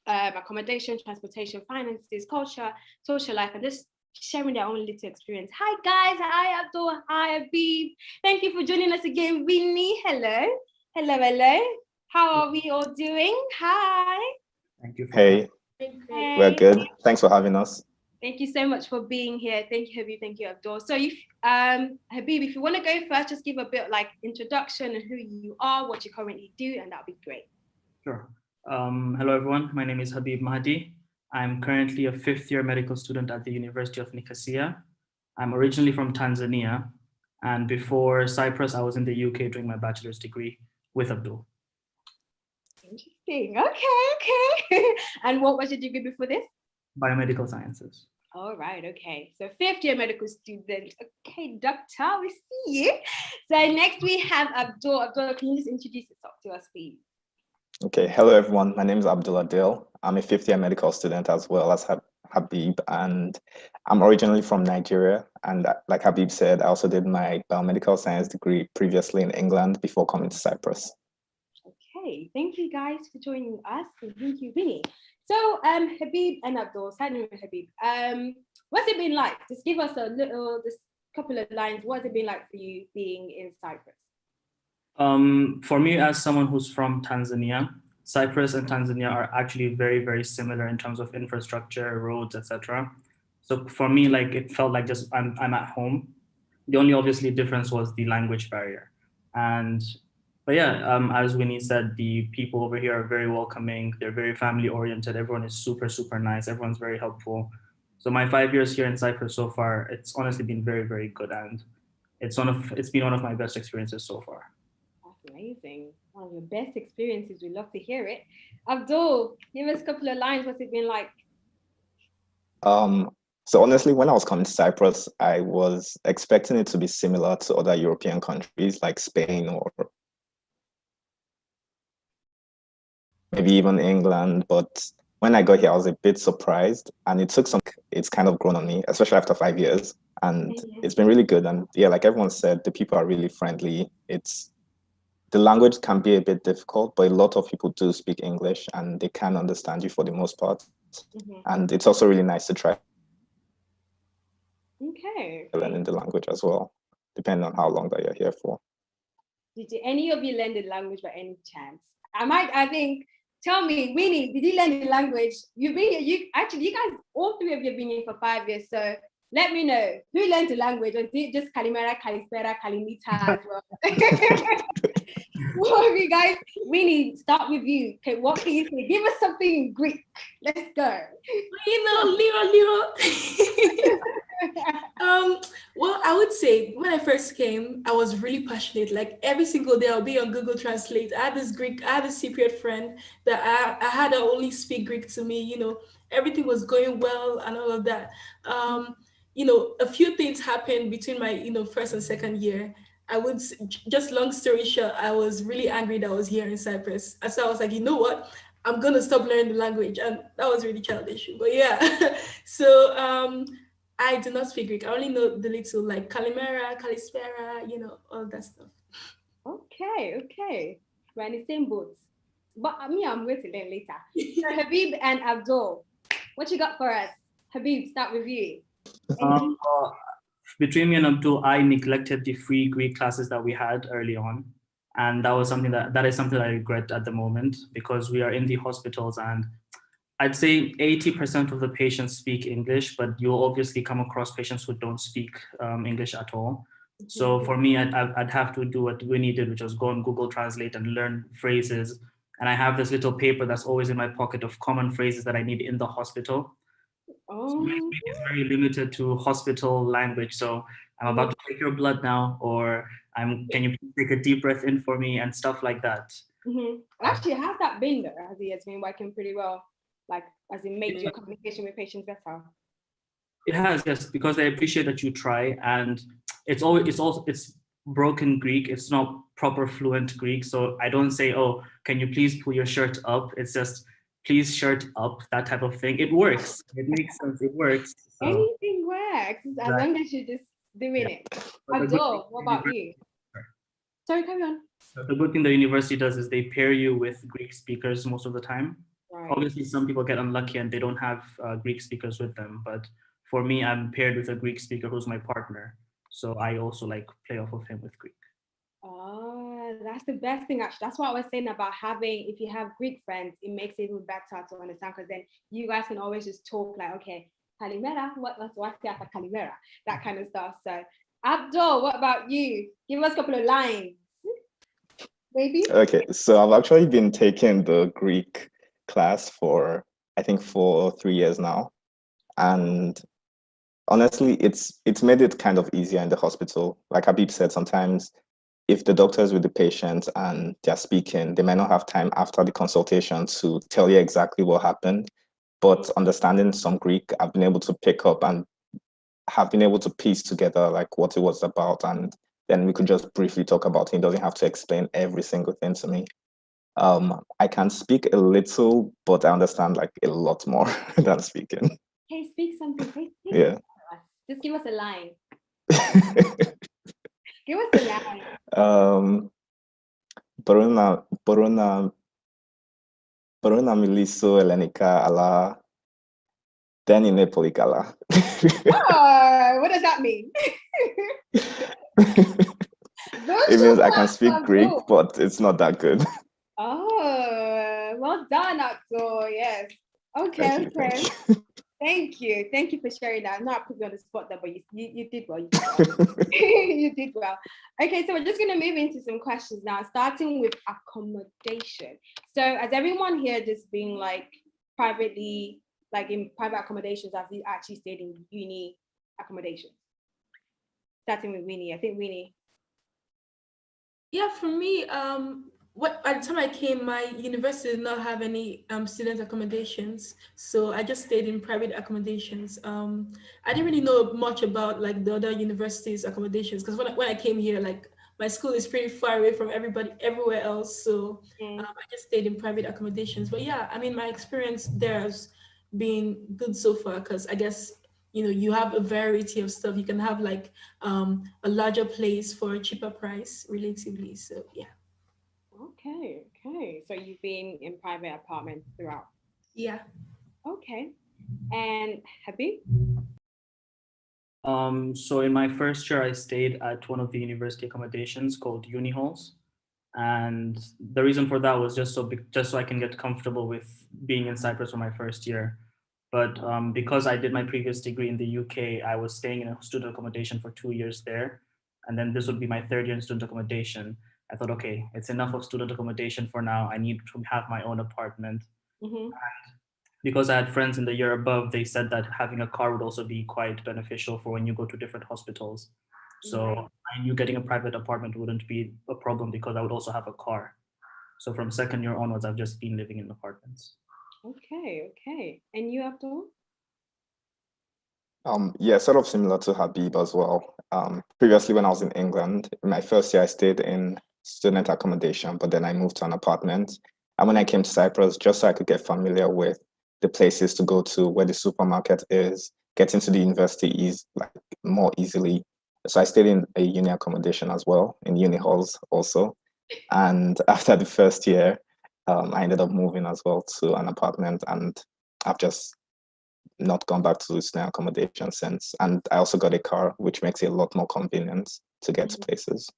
Accommodation, transportation, finances, culture, social life, and just sharing their own little experience. Hi guys, hi Abdul, hi Habib. Thank you for joining us again. Winnie, hello. Hello. How are we all doing? Hi. Thank you. Hey, we're good. Thanks for having us. Thank you so much for being here. Thank you, Habib. Thank you, Abdul. So if Habib, if you want to go first, just give a bit like introduction and who you are, what you currently do, and that'd be great. Sure. Hello, everyone. My name is Habib Mahdi. I'm currently a 5th year medical student at the University of Nicosia. I'm originally from Tanzania, and before Cyprus, I was in the UK doing my bachelor's degree with Abdul. Interesting. Okay. And what was your degree before this? Biomedical sciences. All right, okay. So 5th year medical student. Okay, doctor, we see you. So next we have Abdul. Abdul, can you just introduce yourself to us, please? Okay, hello everyone. My name is Abdul Adil. I'm a 5th year medical student as well as Habib, and I'm originally from Nigeria. And like Habib said, I also did my biomedical science degree previously in England before coming to Cyprus. Okay, thank you guys for joining us, and thank you, Winnie. So Habib and Abdul, starting with Habib, what's it been like? Just give us a little, just couple of lines, what's it been like for you being in Cyprus? For me, as someone who's from Tanzania, Cyprus and Tanzania are actually very, very similar in terms of infrastructure, roads, etc. So for me, like it felt like just I'm at home. The only obviously difference was the language barrier. But yeah, as Winnie said, the people over here are very welcoming. They're very family oriented. Everyone is super, super nice. Everyone's very helpful. So my 5 years here in Cyprus so far, it's honestly been very, very good, and it's been one of my best experiences so far. That's amazing. One of your best experiences. We love to hear it. Abdul, give us a couple of lines. What's it been like? So honestly, when I was coming to Cyprus, I was expecting it to be similar to other European countries like Spain or maybe even England. But when I got here, I was a bit surprised, and it's kind of grown on me, especially after 5 years. And it's been really good. And yeah, like everyone said, the people are really friendly. The language can be a bit difficult, but a lot of people do speak English and they can understand you for the most part. And it's also really nice to try learning the language as well, depending on how long that you're here for. Did any of you learn the language by any chance? I think, tell me, Winnie, did you learn the language? You guys, all three of you have been here for 5 years, so let me know, who learned the language? Or is it just Kalimera, Kalispera, Kalimita as well? What of you guys? Winnie, start with you. Okay, what can you say? Give us something in Greek. Let's go. Little. Well, I would say when I first came, I was really passionate. Like every single day, I'll be on Google Translate. I had this Cypriot friend that I had to only speak Greek to me. You know, everything was going well and all of that. You know, a few things happened between my first and second year. Just long story short, I was really angry that I was here in Cyprus. And so I was like, you know what? I'm gonna stop learning the language. And that was really childish. But yeah. So I do not speak Greek. I only know the little like Kalimera, Kalispera, all that stuff. Okay. We're in the same boat. But me, I'm going to learn later. So Habib and Abdul, what you got for us? Habib, start with you. Between me and Abdul, I neglected the free Greek classes that we had early on. And that was something that is something I regret at the moment, because we are in the hospitals and I'd say 80% of the patients speak English, but you'll obviously come across patients who don't speak English at all. So for me, I'd have to do what Winnie did, which was go on Google Translate and learn phrases. And I have this little paper that's always in my pocket of common phrases that I need in the hospital. So my speak is very limited to hospital language. So I'm about to take your blood now, or can you take a deep breath in for me, and stuff like that. Actually, how's that been though? Has been working pretty well? Like, as it made your communication with patients better? It has, yes, because I appreciate that you try, and it's broken Greek. It's not proper fluent Greek. So I don't say, oh, can you please pull your shirt up? It's just, please shirt up, that type of thing. It works. It makes sense. It works. So. Anything works, as long as you're just doing it. Abdul, what about you? Sorry, carry on. The good thing the university does is they pair you with Greek speakers most of the time. Right. Obviously, some people get unlucky and they don't have Greek speakers with them. But for me, I'm paired with a Greek speaker who's my partner. So I also play off of him with Greek. Oh, that's the best thing, actually. That's what I was saying about if you have Greek friends, it makes it even better to understand, because then you guys can always just talk like, okay, Kalimera, what's the Kalimera? That kind of stuff. So Abdul, what about you? Give us a couple of lines. Maybe? Okay, so I've actually been taking the Greek class for 3 years now. And honestly, it's made it kind of easier in the hospital. Like Habib said, sometimes if the doctor's with the patient and they're speaking, they might not have time after the consultation to tell you exactly what happened. But understanding some Greek, I've been able to pick up and have been able to piece together what it was about. And then we could just briefly talk about it. He doesn't have to explain every single thing to me. I can speak a little, but I understand a lot more than speaking. Hey, speak something. Yeah. Just give us a line. Give us a line. Boruna miliso elenika ala Then in Napoli, Gala. Oh, what does that mean? It means I can speak Greek, but it's not that good. Oh, well done, Abdul. Yes. Okay, okay. Thank you. Thank you for sharing that. I'm not putting you on the spot there, but you did well. You did well. You did well. Okay, so we're just going to move into some questions now, starting with accommodation. So has everyone here just been like privately, like in private accommodations, have you actually stayed in uni accommodation? Starting with Winnie. I think Winnie. Yeah, for me, at the time I came, my university did not have any student accommodations, so I just stayed in private accommodations. I didn't really know much about like the other universities' accommodations because when I came here, like my school is pretty far away from everybody everywhere else, so I just stayed in private accommodations. But yeah, I mean, my experience there has been good so far because I guess you have a variety of stuff. You can have like a larger place for a cheaper price relatively. So yeah. Okay, okay. So you've been in private apartments throughout? Yeah. Okay. And Habib? So in my first year, I stayed at one of the university accommodations called uni halls. And the reason for that was just so I can get comfortable with being in Cyprus for my first year. But because I did my previous degree in the UK, I was staying in a student accommodation for 2 years there. And then this would be my third year in student accommodation. I thought, okay, it's enough of student accommodation for now. I need to have my own apartment. And because I had friends in the year above, they said that having a car would also be quite beneficial for when you go to different hospitals. So I knew getting a private apartment wouldn't be a problem because I would also have a car. So from second year onwards, I've just been living in apartments. Okay, okay. And you, Abdul? Yeah, sort of similar to Habib as well. Previously, when I was in England, in my first year, I stayed in student accommodation, but then I moved to an apartment. And when I came to Cyprus, just so I could get familiar with the places to go to, where the supermarket is, getting to the university is like more easily. So I stayed in a uni accommodation as well, in uni halls also. And after the first year, I ended up moving as well to an apartment, and I've just not gone back to student accommodation since. And I also got a car, which makes it a lot more convenient to get to places.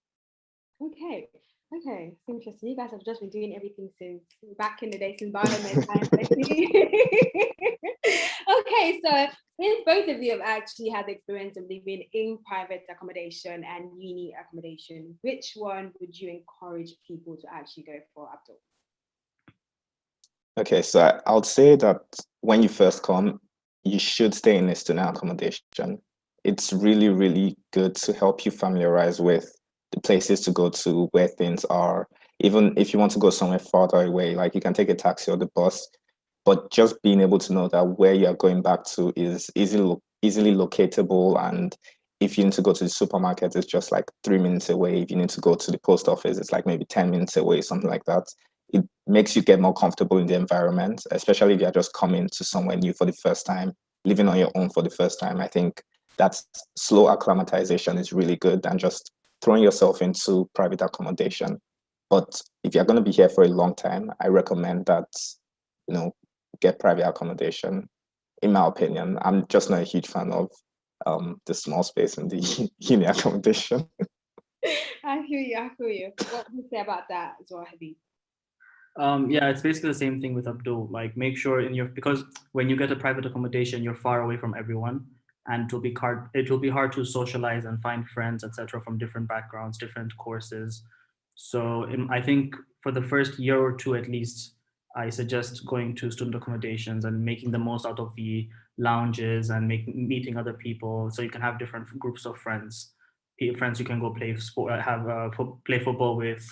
Okay, okay. It's interesting. You guys have just been doing everything since back in the day, since environment. Okay, so since both of you have actually had the experience of living in private accommodation and uni accommodation, which one would you encourage people to actually go for, Abdul? Okay, so I would say that when you first come, you should stay in a student accommodation. It's really, really good to help you familiarize with the places to go to, where things are. Even if you want to go somewhere farther away, like you can take a taxi or the bus, but just being able to know that where you're going back to is easily locatable. And if you need to go to the supermarket, it's just like 3 minutes away. If you need to go to the post office, it's like maybe 10 minutes away, something like that. It makes you get more comfortable in the environment, especially if you're just coming to somewhere new for the first time, living on your own for the first time. I think that slow acclimatization is really good than just throwing yourself into private accommodation. But if you're going to be here for a long time, I recommend that, get private accommodation. In my opinion, I'm just not a huge fan of the small space in the uni accommodation. I hear you. What do you say about that as well, Habib? Yeah, it's basically the same thing with Abdul. Like, make sure because when you get a private accommodation, you're far away from everyone, and it will be hard to socialize and find friends, etc., from different backgrounds, different courses. So I think for the first year or two at least, I suggest going to student accommodations and making the most out of the lounges and meeting other people, so you can have different groups of friends you can go play sport, play football with,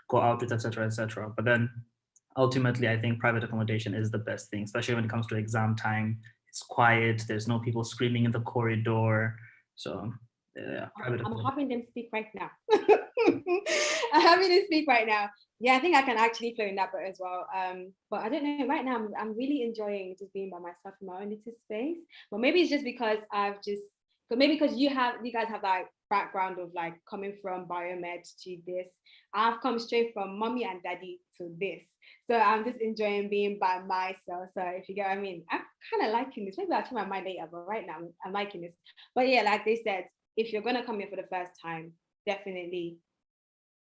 go out with, etc., etc. But then ultimately, I think private accommodation is the best thing, especially when it comes to exam time. It's quiet. There's no people screaming in the corridor. So yeah, I'm having them speak right now. I'm having them speak right now. Yeah, I think I can actually flow in that boat as well. But I don't know. Right now, I'm really enjoying just being by myself in my own little space. But maybe it's just because because you guys have like background of like coming from biomed to this. I've come straight from mommy and daddy to this. So I'm just enjoying being by myself. So if you get what I mean, I'm kind of liking this. Maybe I'll change my mind later, but right now I'm liking this. But yeah, like they said, if you're gonna come here for the first time, definitely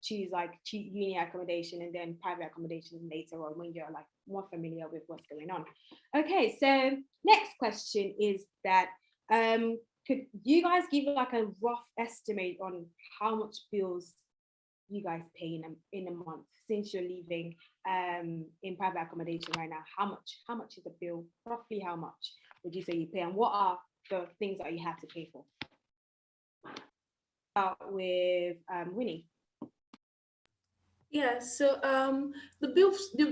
choose like uni accommodation and then private accommodation later on when you're like more familiar with what's going on. Okay, so next question is that could you guys give like a rough estimate on how much bills you guys pay in a month since you're living in private accommodation right now? How much is the bill? Roughly how much would you say you pay, and what are the things that you have to pay for? Start with Winnie. Yeah, so the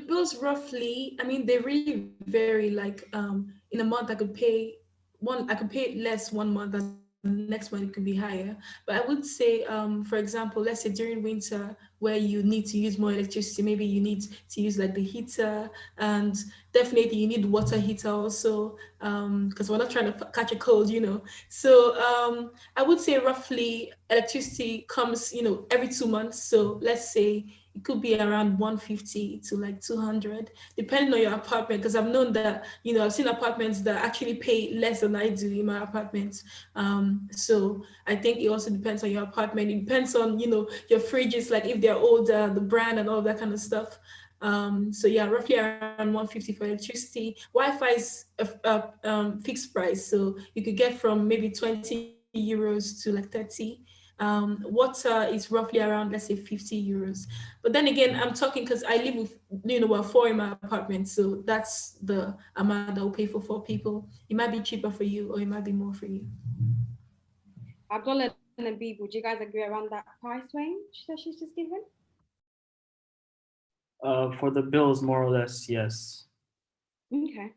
bills roughly, I mean, they really vary. Like in a month I could pay less one month, and next month it could be higher. But I would say, for example, let's say during winter where you need to use more electricity, maybe you need to use like the heater, and definitely you need water heater also, because we're not trying to catch a cold, you know. So I would say roughly electricity comes, you know, every 2 months. So let's say it could be around 150 to like 200, depending on your apartment. Because I've known that, you know, I've seen apartments that actually pay less than I do in my apartment. So I think it also depends on your apartment. It depends on, you know, your fridges, like if they're older, the brand and all that kind of stuff. So yeah, roughly around 150 for electricity. Wi-Fi is a fixed price, so you could get from maybe 20 euros to like 30. Water is roughly around, let's say, 50 euros. But then again, I'm talking because I live with, you know, well, 4 in my apartment, so that's the amount that will pay for 4 people. It might be cheaper for you, or it might be more for you. Abdullah and Abib, would you guys agree around that price range that she's just given? For the bills, more or less, yes. Okay.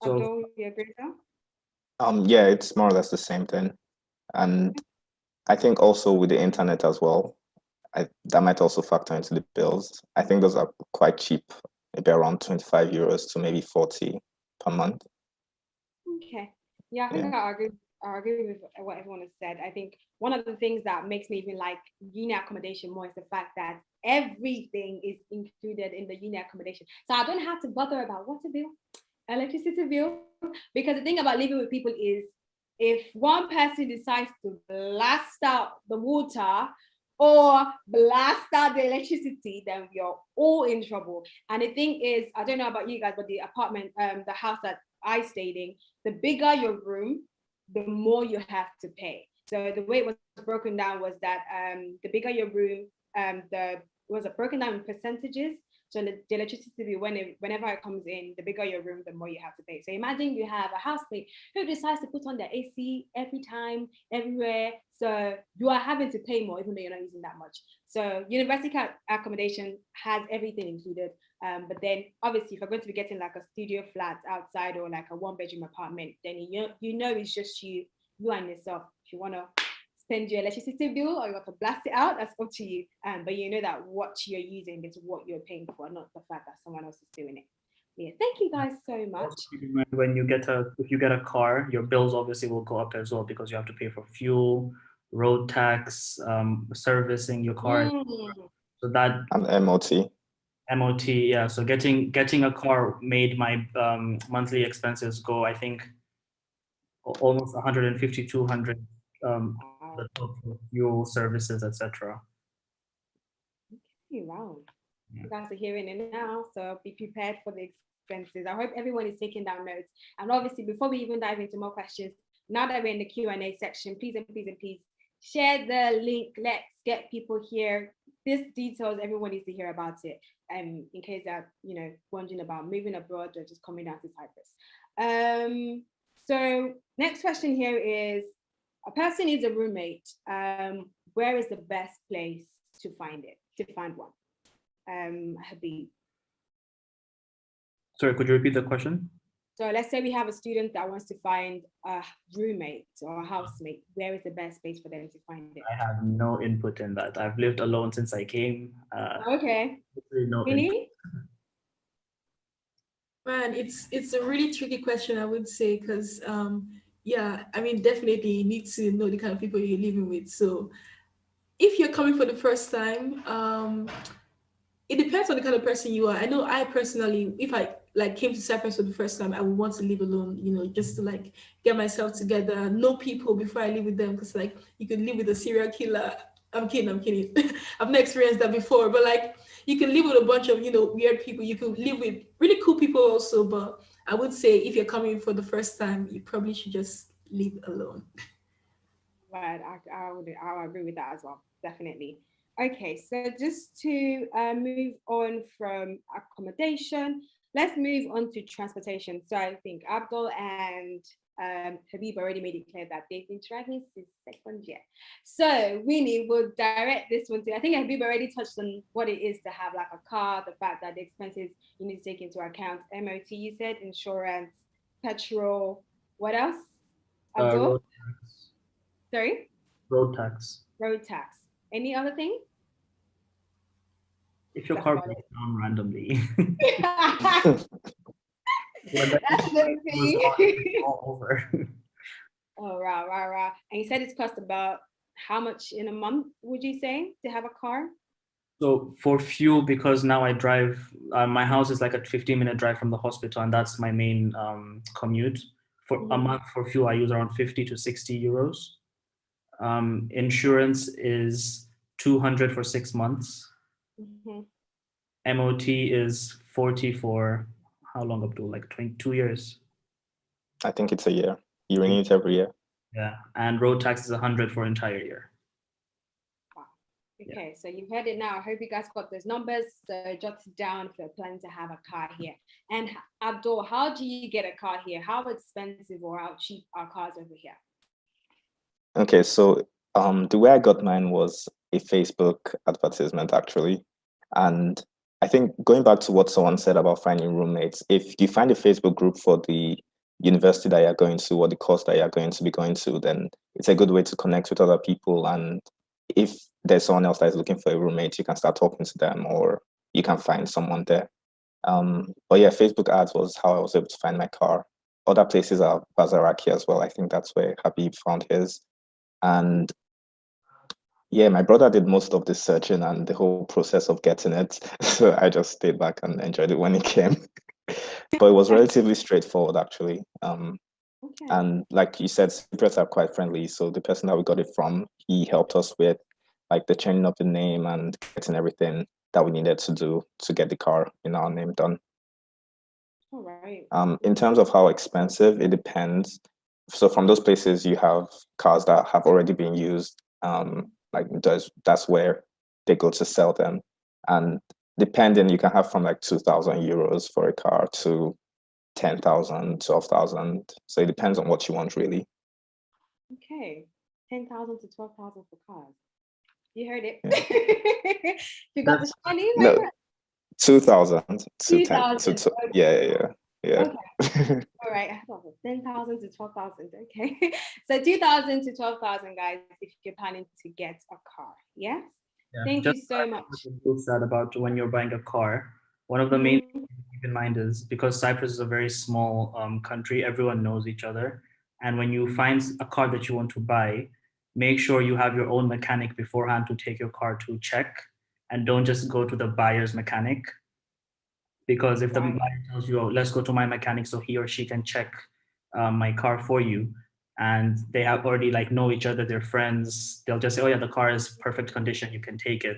So, Abdul, you agree with that? Yeah, it's more or less the same thing. And I think also with the internet as well, that might also factor into the bills. I think those are quite cheap, maybe around 25 euros to maybe 40 per month. Okay. Yeah, I think I agree with what everyone has said. I think one of the things that makes me even like uni accommodation more is the fact that everything is included in the uni accommodation. So I don't have to bother about water bill, electricity bill, because the thing about living with people is if one person decides to blast out the water or blast out the electricity, then we are all in trouble. And the thing is, I don't know about you guys, but the apartment, the house that I stayed in, the bigger your room, the more you have to pay. So the way it was broken down was that the bigger your room, it was broken down in percentages. So the electricity bill, whenever it comes in, the bigger your room, the more you have to pay. So imagine you have a housemate who decides to put on their AC every time, everywhere. So you are having to pay more, even though you're not using that much. So university accommodation has everything included. But then obviously if you're going to be getting like a studio flat outside or like a 1-bedroom apartment, then you know it's just you and yourself. If you want to spend your electricity bill or you want to blast it out, that's up to you. But you know that what you're using is what you're paying for, not the fact that someone else is doing it. Yeah, thank you guys so much. When you if you get a car, your bills obviously will go up as well because you have to pay for fuel, road tax, servicing your car. So that and MOT. MOT, yeah. So getting a car made my monthly expenses go, I think, almost 150, 200 the top of fuel, services, etc. Okay, wow. You guys are hearing it now, so be prepared for the expenses. I hope everyone is taking down notes. And obviously, before we even dive into more questions, now that we're in the Q&A section, please share the link. Let's get people here. This details, everyone needs to hear about it. In case they're, wondering about moving abroad or just coming down to Cyprus. So next question here is, a person needs a roommate. Where is the best place to find one? Habib. Sorry, could you repeat the question? So let's say we have a student that wants to find a roommate or a housemate. Where is the best place for them to find it? I have no input in that. I've lived alone since I came. Okay. Really? Man, it's a really tricky question, I would say, because yeah, I mean, definitely you need to know the kind of people you're living with. So if you're coming for the first time, it depends on the kind of person you are. I know I personally, if I like came to Cyprus for the first time, I would want to live alone, you know, just to like get myself together, know people before I live with them. Because like you could live with a serial killer. I'm kidding. I've not experienced that before, but like you can live with a bunch of, you know, weird people. You could live with really cool people also. But I would say if you're coming for the first time, you probably should just live alone. Right, I would agree with that as well, definitely. Okay, so just to move on from accommodation, let's move on to transportation. So I think Abdul and Habib already made it clear that they've been driving since second year. So Winnie will direct this one to, I think Habib already touched on what it is to have like a car, the fact that the expenses you need to take into account, MOT, you said, insurance, petrol, what else? Abdul? Road tax. Sorry? Road tax. Road tax. Any other thing? If your car breaks down randomly. That's the thing. All over. Oh, wow. And you said it's cost about how much in a month, would you say, to have a car? So for fuel, because now I drive, my house is like a 15-minute drive from the hospital, and that's my main commute. For a month for fuel, I use around 50 to 60 euros. Insurance is 200 for 6 months. MOT is 40 for how long, Abdul? Like 22 years? I think it's a year. You renew it every year. Yeah, and road tax is 100 for entire year. Okay, so you've heard it now. I hope you guys got those numbers. So jot it down if you're planning to have a car here. And Abdul, how do you get a car here? How expensive or how cheap are cars over here? Okay, so the way I got mine was a Facebook advertisement actually. And I think going back to what someone said about finding roommates, if you find a Facebook group for the university that you're going to or the course that you're going to be going to, then it's a good way to connect with other people. And if there's someone else that is looking for a roommate, you can start talking to them or you can find someone there. But yeah, Facebook ads was how I was able to find my car. Other places are Bazaraki as well. I think that's where Habib found his. And yeah, my brother did most of the searching and the whole process of getting it. So I just stayed back and enjoyed it when it came. But it was relatively straightforward, actually. And like you said, Cypriots are quite friendly. So the person that we got it from, he helped us with like the changing of the name and getting everything that we needed to do to get the car in our name done. All right. In terms of how expensive, it depends. So from those places, you have cars that have already been used. Like that's where they go to sell them. And depending, you can have from like 2,000 euros for a car to 10,000, 12,000. So it depends on what you want, really. Okay, 10,000 to 12,000 for cars. You heard it. You got the money? No, 2,000 to 2,000. 10. Yeah. Okay. All right. 10,000 to 12,000. Okay. So 2,000 to 12,000, guys, if you're planning to get a car. Yes. Yeah. Thank you so much. What said about when you're buying a car. One of the main things to keep in mind is because Cyprus is a very small country, everyone knows each other. And when you find a car that you want to buy, make sure you have your own mechanic beforehand to take your car to check, and don't just go to the buyer's mechanic. Because if the buyer tells you, oh, let's go to my mechanic so he or she can check my car for you, and they have already like know each other, they're friends, they'll just say, oh yeah, the car is perfect condition, you can take it.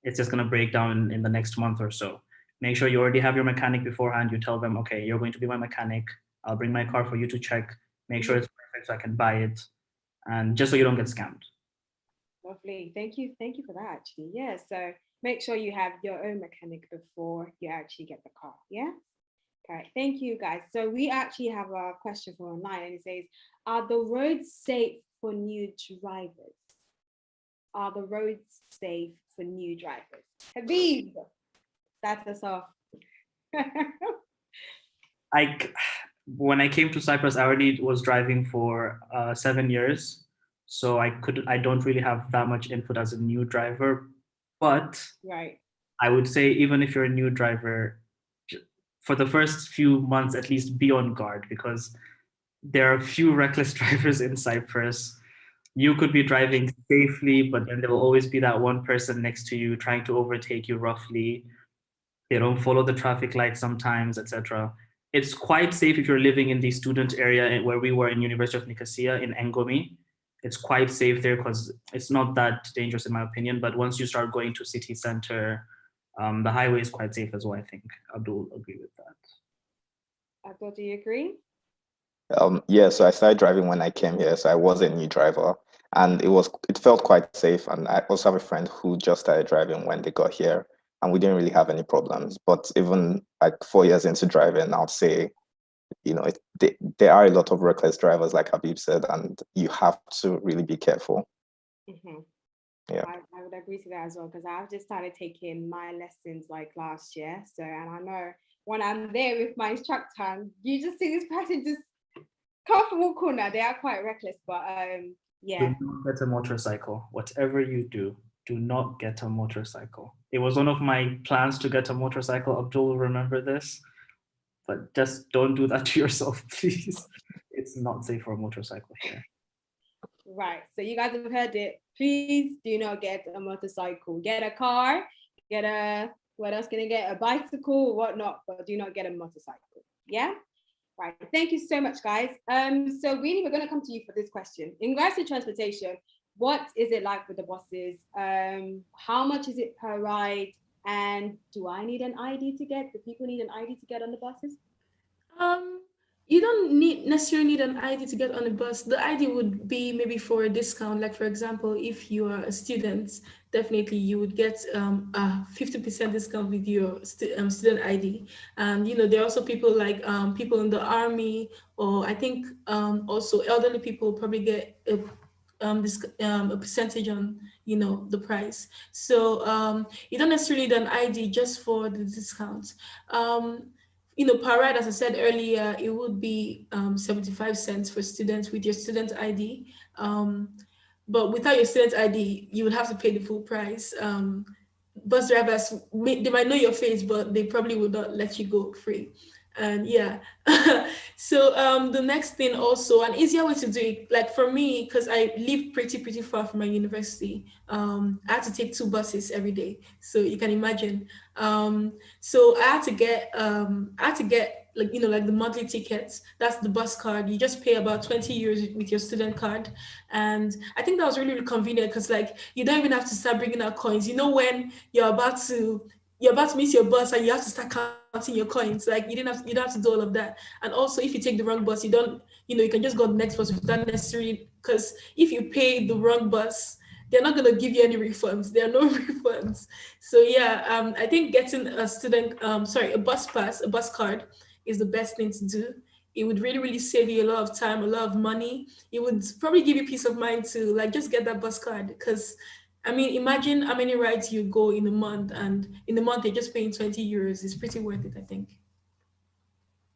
It's just going to break down in the next month or so. Make sure you already have your mechanic beforehand. You tell them, okay, you're going to be my mechanic. I'll bring my car for you to check, make sure it's perfect so I can buy it. And just so you don't get scammed. Lovely. Thank you for that, actually. Yeah, so make sure you have your own mechanic before you actually get the car. Yeah. Okay. Thank you, guys. So we actually have a question from online, and it says, "Are the roads safe for new drivers? Are the roads safe for new drivers?" Habib, that's us off. When I came to Cyprus, I already was driving for 7 years. So I don't really have that much input as a new driver, but right. I would say even if you're a new driver, for the first few months, at least be on guard, because there are a few reckless drivers in Cyprus. You could be driving safely, but then there will always be that one person next to you trying to overtake you roughly. They don't follow the traffic lights sometimes, etc. It's quite safe if you're living in the student area where we were in University of Nicosia in Engomi. It's quite safe there because it's not that dangerous in my opinion. But once you start going to city center, the highway is quite safe as well, I think. Abdul agree with that. Abdul, do you agree? Yeah, so I started driving when I came here, so I was a new driver, and it felt quite safe. And I also have a friend who just started driving when they got here, and we didn't really have any problems. But even like 4 years into driving, I'll say, there are a lot of reckless drivers, like Habib said, and you have to really be careful. Mm-hmm. Yeah, I would agree to that as well, because I've just started taking my lessons like last year. So, and I know when I'm there with my instructor, you just see this person just come from one corner. They are quite reckless, but yeah. Do not get a motorcycle. Whatever you do not get a motorcycle. It was one of my plans to get a motorcycle. Abdul will remember this, but just don't do that to yourself, please. It's not safe for a motorcycle here. Right, so you guys have heard it. Please do not get a motorcycle. Get a car, what else can I get? A bicycle, whatnot, but do not get a motorcycle. Yeah? Right, thank you so much, guys. So really, we're gonna come to you for this question. In regards to transportation, what is it like with the buses? How much is it per ride? And do I need an ID to get? Do people need an ID to get on the buses? You don't necessarily need an ID to get on a bus. The ID would be maybe for a discount. Like for example, if you are a student, definitely you would get a 50% discount with your student ID. And there are also people like people in the army, or I think also elderly people probably get a percentage on the price. So you don't necessarily need an ID just for the discounts. Per ride, as I said earlier, it would be 75 cents for students with your student ID. But without your student ID, you would have to pay the full price. Bus drivers, they might know your face, but they probably would not let you go free. And yeah, so the next thing also, an easier way to do it, like for me, because I live pretty far from my university, I had to take 2 buses every day. So you can imagine. So I had to get like like the monthly tickets. That's the bus card. You just pay about 20 euros with your student card, and I think that was really convenient because like you don't even have to start bringing out coins. When you're about to miss your bus and you have to start counting your coins. Like you don't have to do all of that. And also, if you take the wrong bus, you don't you can just go to the next bus without necessarily, because if you pay the wrong bus, they're not going to give you any refunds. There are no refunds. So yeah, I think getting a bus pass, a bus card is the best thing to do. It would really save you a lot of time, a lot of money. It would probably give you peace of mind to like just get that bus card, because I mean, imagine how many rides you go in a month, and in a month you're just paying 20 euros. It's pretty worth it, I think.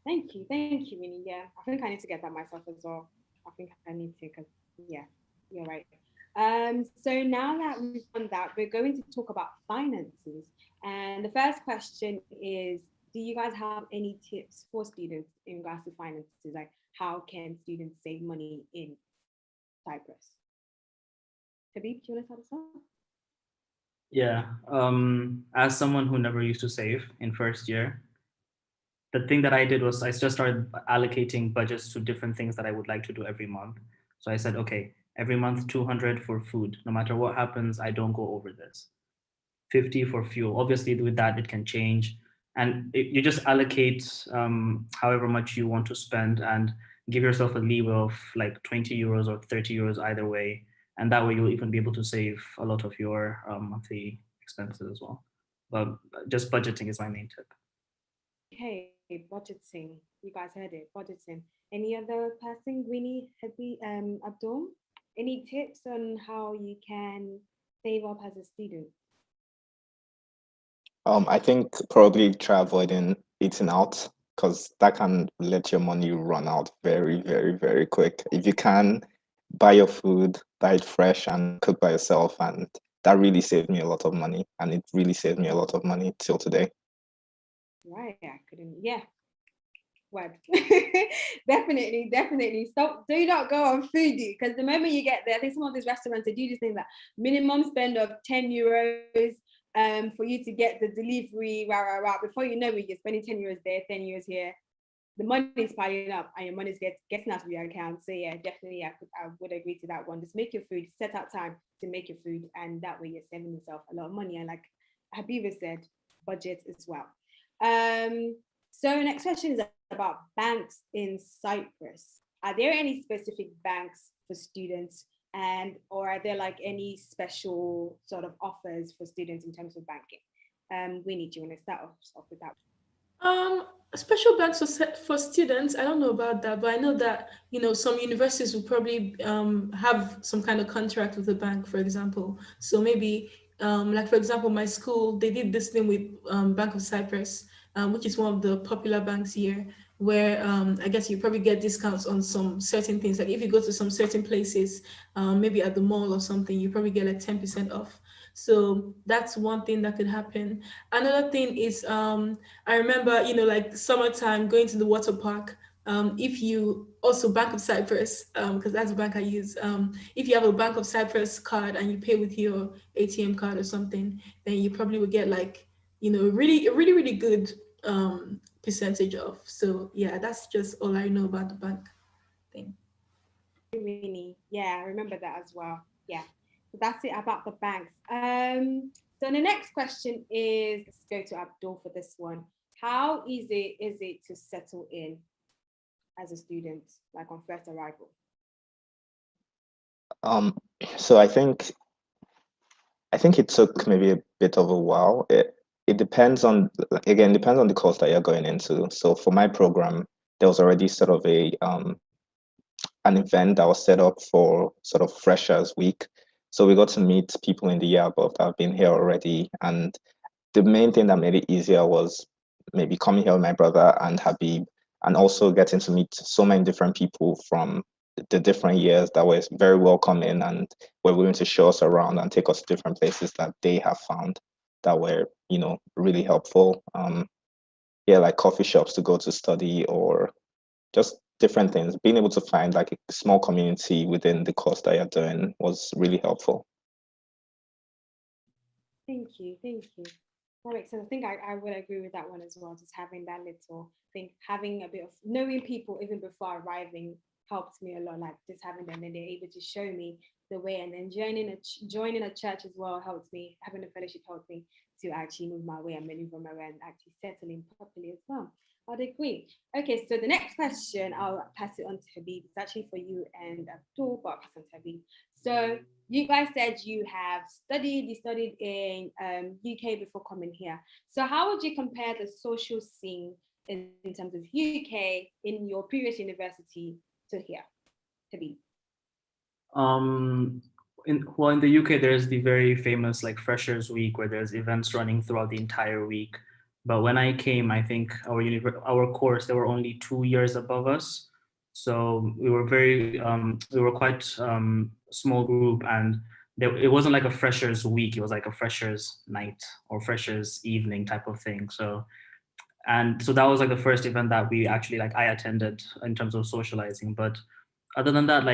Thank you, Winnie. Yeah, I think I need to get that myself as well. I think I need to, because yeah, you're right. So now that we've done that, we're going to talk about finances. And the first question is, do you guys have any tips for students in regards to finances? Like, how can students save money in Cyprus? Habib, do you want to start us off? Yeah, as someone who never used to save in first year, the thing that I did was I just started allocating budgets to different things that I would like to do every month. So I said, okay, every month 200 for food. No matter what happens, I don't go over this. 50 for fuel. Obviously, with that, it can change. And you just allocate however much you want to spend and give yourself a leeway of like 20 euros or 30 euros either way. And that way you'll even be able to save a lot of your monthly expenses as well. But just budgeting is my main tip. Okay, budgeting. You guys heard it, budgeting. Any other person, Winnie, Abdul? Any tips on how you can save up as a student? I think probably try avoiding eating out, because that can let your money run out very quick. If you can buy your food, buy it fresh and cook by yourself, and that really saved me a lot of money, and it really saved me a lot of money till today. Right, I couldn't, yeah. Word. definitely. Stop, do not go on foodie, because the moment you get there, I think some of these restaurants, they do this thing that minimum spend of 10 euros, for you to get the delivery, before you know it, you're spending 10 euros there, 10 euros here. The money is piling up and your money is getting out of your account. So yeah, definitely I would agree to that one. Just make your food, set out time to make your food, and that way you're saving yourself a lot of money. And like Habiba said, budget as well. So next question is about banks in Cyprus. Are there any specific banks for students, or are there like any special sort of offers for students in terms of banking? Winnie, do you want to start off with that? Special banks for students, I don't know about that, but I know that, some universities will probably have some kind of contract with the bank, for example. So maybe, like for example, my school, they did this thing with Bank of Cyprus, which is one of the popular banks here, where I guess you probably get discounts on some certain things. Like if you go to some certain places, maybe at the mall or something, you probably get like 10% off. So that's one thing that could happen. Another thing is, I remember, like summertime going to the water park. If you also Bank of Cyprus, because that's the bank I use. If you have a Bank of Cyprus card and you pay with your ATM card or something, then you probably would get like, really good percentage off. So yeah, that's just all I know about the bank thing. Really, yeah, I remember that as well. Yeah, so that's it about the banks. So the next question is, let's go to Abdul for this one. How easy is it to settle in as a student, like on first arrival? So I think it took maybe a bit of a while. It depends on the course that you're going into. So for my program, there was already sort of an event that was set up for sort of freshers week. So we got to meet people in the year above that have been here already. And the main thing that made it easier was maybe coming here with my brother and Habib, and also getting to meet so many different people from the different years that were very welcoming and were willing to show us around and take us to different places that they have found that were, really helpful. Like coffee shops to go to study, or just different things. Being able to find like a small community within the course that you're doing was really helpful. Thank you. That makes sense. I think I would agree with that one as well. Just having that little thing, having a bit of knowing people even before arriving helped me a lot. Like just having them, and they're able to show me the way, and then joining a church as well helps me. Having a fellowship helped me to actually move my way and maneuver my way and actually settle in properly as well. I'd agree. Okay, so the next question, I'll pass it on to Habib. It's actually for you and Abdul, but I'll pass it on to Habib. So you guys said you studied in UK before coming here. So how would you compare the social scene in terms of UK in your previous university to here, Habib? In the UK, there's the very famous like Freshers Week, where there's events running throughout the entire week. But when I came, I think our course, there were only 2 years above us. So we were quite small group, and it wasn't like a freshers week. It was like a freshers night or freshers evening type of thing. So that was like the first event that we actually I attended in terms of socializing. But other than that,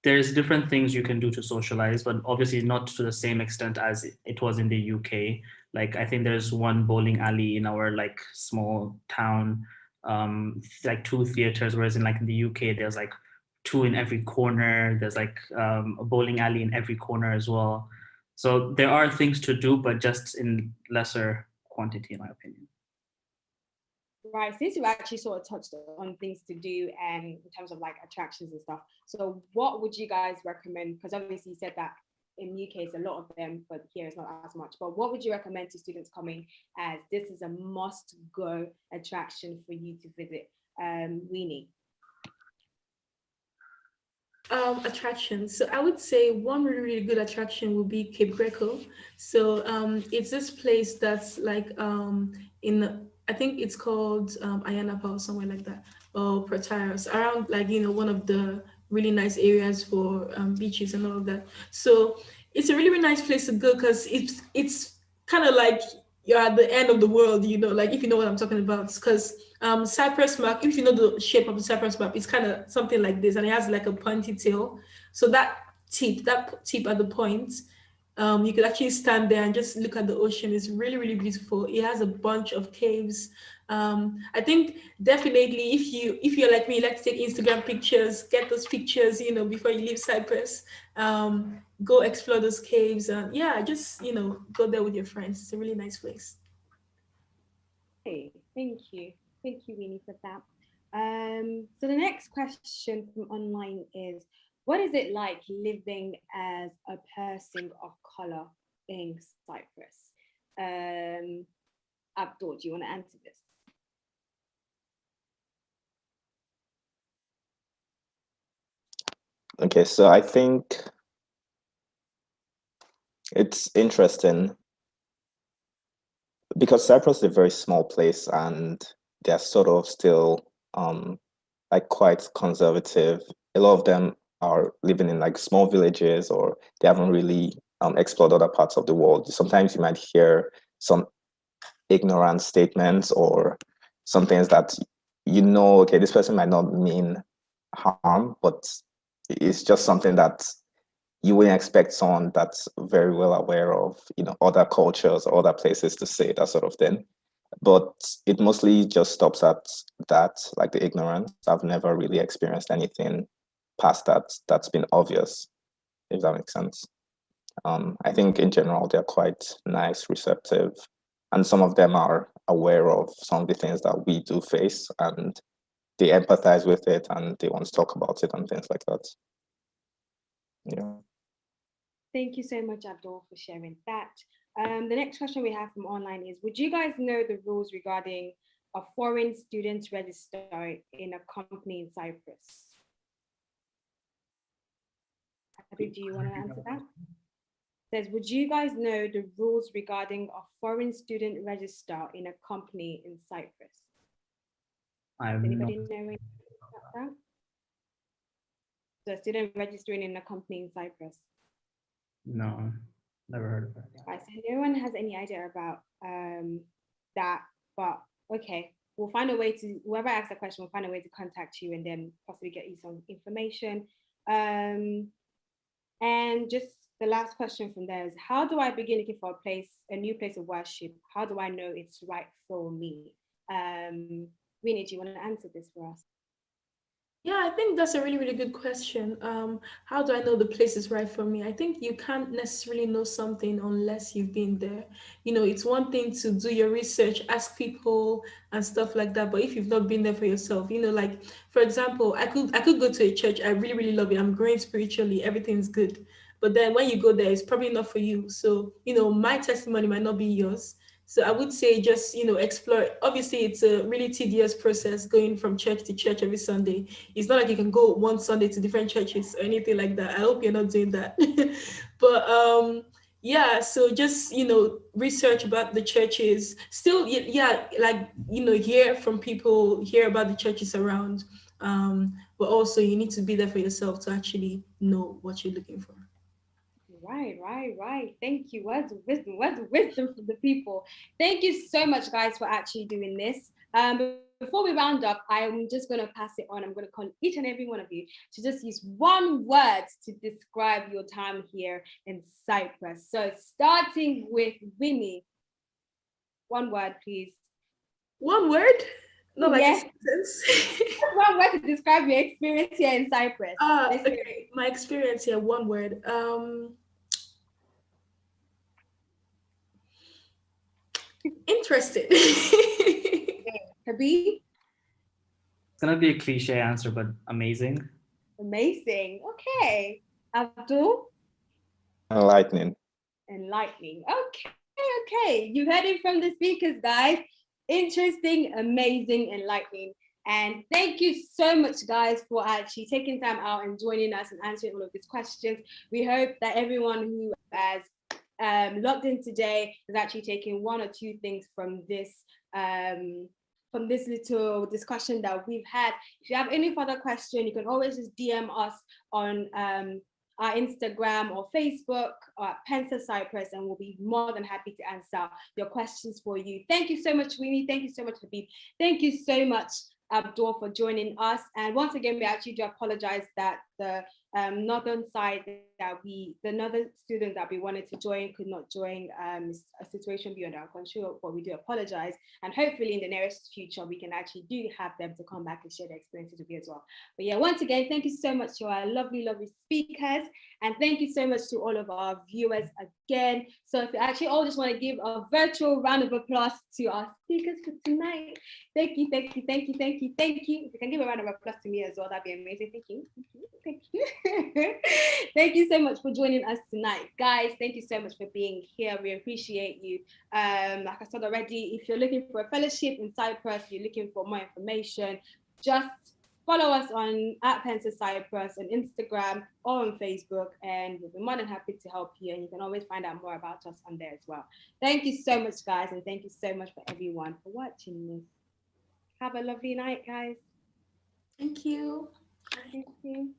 there's different things you can do to socialize, but obviously not to the same extent as it was in the UK. I think there's one bowling alley in our small town, 2 theaters, whereas in the UK, there's 2 in every corner. There's a bowling alley in every corner as well. So there are things to do, but just in lesser quantity, in my opinion. Right, since you actually sort of touched on things to do and in terms of attractions and stuff, so what would you guys recommend? Because obviously you said that in the UK it's a lot of them, but here it's not as much. But what would you recommend to students coming as this is a must-go attraction for you to visit? Weenie. Attractions. So I would say one really good attraction would be Cape Greco. So it's this place that's I think it's called Ayanapa or somewhere like that, or Proteus, around one of the really nice areas for beaches and all of that. So it's a really, really nice place to go because it's kind of like you're at the end of the world, if you know what I'm talking about. Because Cyprus map, if you know the shape of the Cyprus map, it's kind of something like this, and it has a pointy tail. So that tip at the point You could actually stand there and just look at the ocean. It's really, really beautiful. It has a bunch of caves. I think definitely if you're like me, you like to take Instagram pictures, get those pictures, before you leave Cyprus. Go explore those caves and yeah, just go there with your friends. It's a really nice place. Hey, thank you, Winnie, for that. So the next question from online is, what is it like living as a person of color in Cyprus? Abdul, do you want to answer this? Okay, so I think it's interesting because Cyprus is a very small place and they're sort of still like quite conservative. A lot of them are living in like small villages or they haven't really explored other parts of the world. Sometimes you might hear some ignorant statements or some things that okay, this person might not mean harm, but it's just something that you wouldn't expect someone that's very well aware of, other cultures or other places to say that sort of thing. But it mostly just stops at that, like the ignorance. I've never really experienced anything past that that's been obvious, if that makes sense. I think in general, they're quite nice, receptive, and some of them are aware of some of the things that we do face and they empathize with it and they want to talk about it and things like that. Yeah. Thank you so much, Abdul, for sharing that. The next question we have from online is, would you guys know the rules regarding a foreign student register in a company in Cyprus? Abdul, do you want to answer that? It says, would you guys know the rules regarding a foreign student register in a company in Cyprus? Does anybody know anything about that? So a student registering in a company in Cyprus? No, never heard of that. Right, so no one has any idea about that, but okay, we'll find a way to, whoever asks the question, we'll find a way to contact you and then possibly get you some information. And just the last question from there is, how do I begin looking for a new place of worship? How do I know it's right for me? Winnie, do you want to answer this for us? Yeah, I think that's a really, really good question. How do I know the place is right for me? I think you can't necessarily know something unless you've been there. It's one thing to do your research, ask people and stuff like that. But if you've not been there for yourself, like for example, I could go to a church. I really, really love it. I'm growing spiritually. Everything's good. But then when you go there, it's probably not for you. So, my testimony might not be yours. So I would say just, explore. Obviously, it's a really tedious process going from church to church every Sunday. It's not like you can go one Sunday to different churches or anything like that. I hope you're not doing that. But yeah, so just, research about the churches. Still, yeah, like, hear from people, hear about the churches around. But also you need to be there for yourself to actually know what you're looking for. Right. Thank you. Words of wisdom from the people. Thank you so much, guys, for actually doing this. Before we round up, I'm just going to pass it on. I'm going to call each and every one of you to just use one word to describe your time here in Cyprus. So starting with Winnie. One word, please. One word? No, like yes. a sentence. One word to describe your experience here in Cyprus. Okay. My experience here, one word. Interested. Habib? It's gonna be a cliche answer, but amazing. Amazing. Okay. Abdul? Enlightening. Okay. You heard it from the speakers, guys. Interesting, amazing, enlightening. And thank you so much, guys, for actually taking time out and joining us and answering all of these questions. We hope that everyone who has logged in today is actually taking one or two things from this little discussion that we've had. If you have any further question, you can always just DM us on our Instagram or Facebook at PENSA Cyprus, and we'll be more than happy to answer your questions for you. Thank you so much, Winnie. Thank you so much, Habib. Thank you so much, Abdul, for joining us. And once again, we actually do apologize that the northern side that the northern student that we wanted to join could not join, a situation beyond our control, but we do apologize. And hopefully in the nearest future, we can actually do have them to come back and share their experiences with you as well. But yeah, once again, thank you so much to our lovely, lovely speakers. And thank you so much to all of our viewers again. So if you actually all just want to give a virtual round of applause to our speakers for tonight. Thank you, thank you, thank you, thank you, thank you. If you can give a round of applause to me as well, that'd be amazing. Thank you, thank you, thank you. Thank you so much for joining us tonight. Guys, thank you so much for being here. We appreciate you. Like I said already, if you're looking for a fellowship in Cyprus, you're looking for more information, just follow us on @PENSA Cyprus on Instagram or on Facebook, and we'll be more than happy to help you. And you can always find out more about us on there as well. Thank you so much, guys, and thank you so much for everyone for watching this. Have a lovely night, guys. Thank you. Thank you.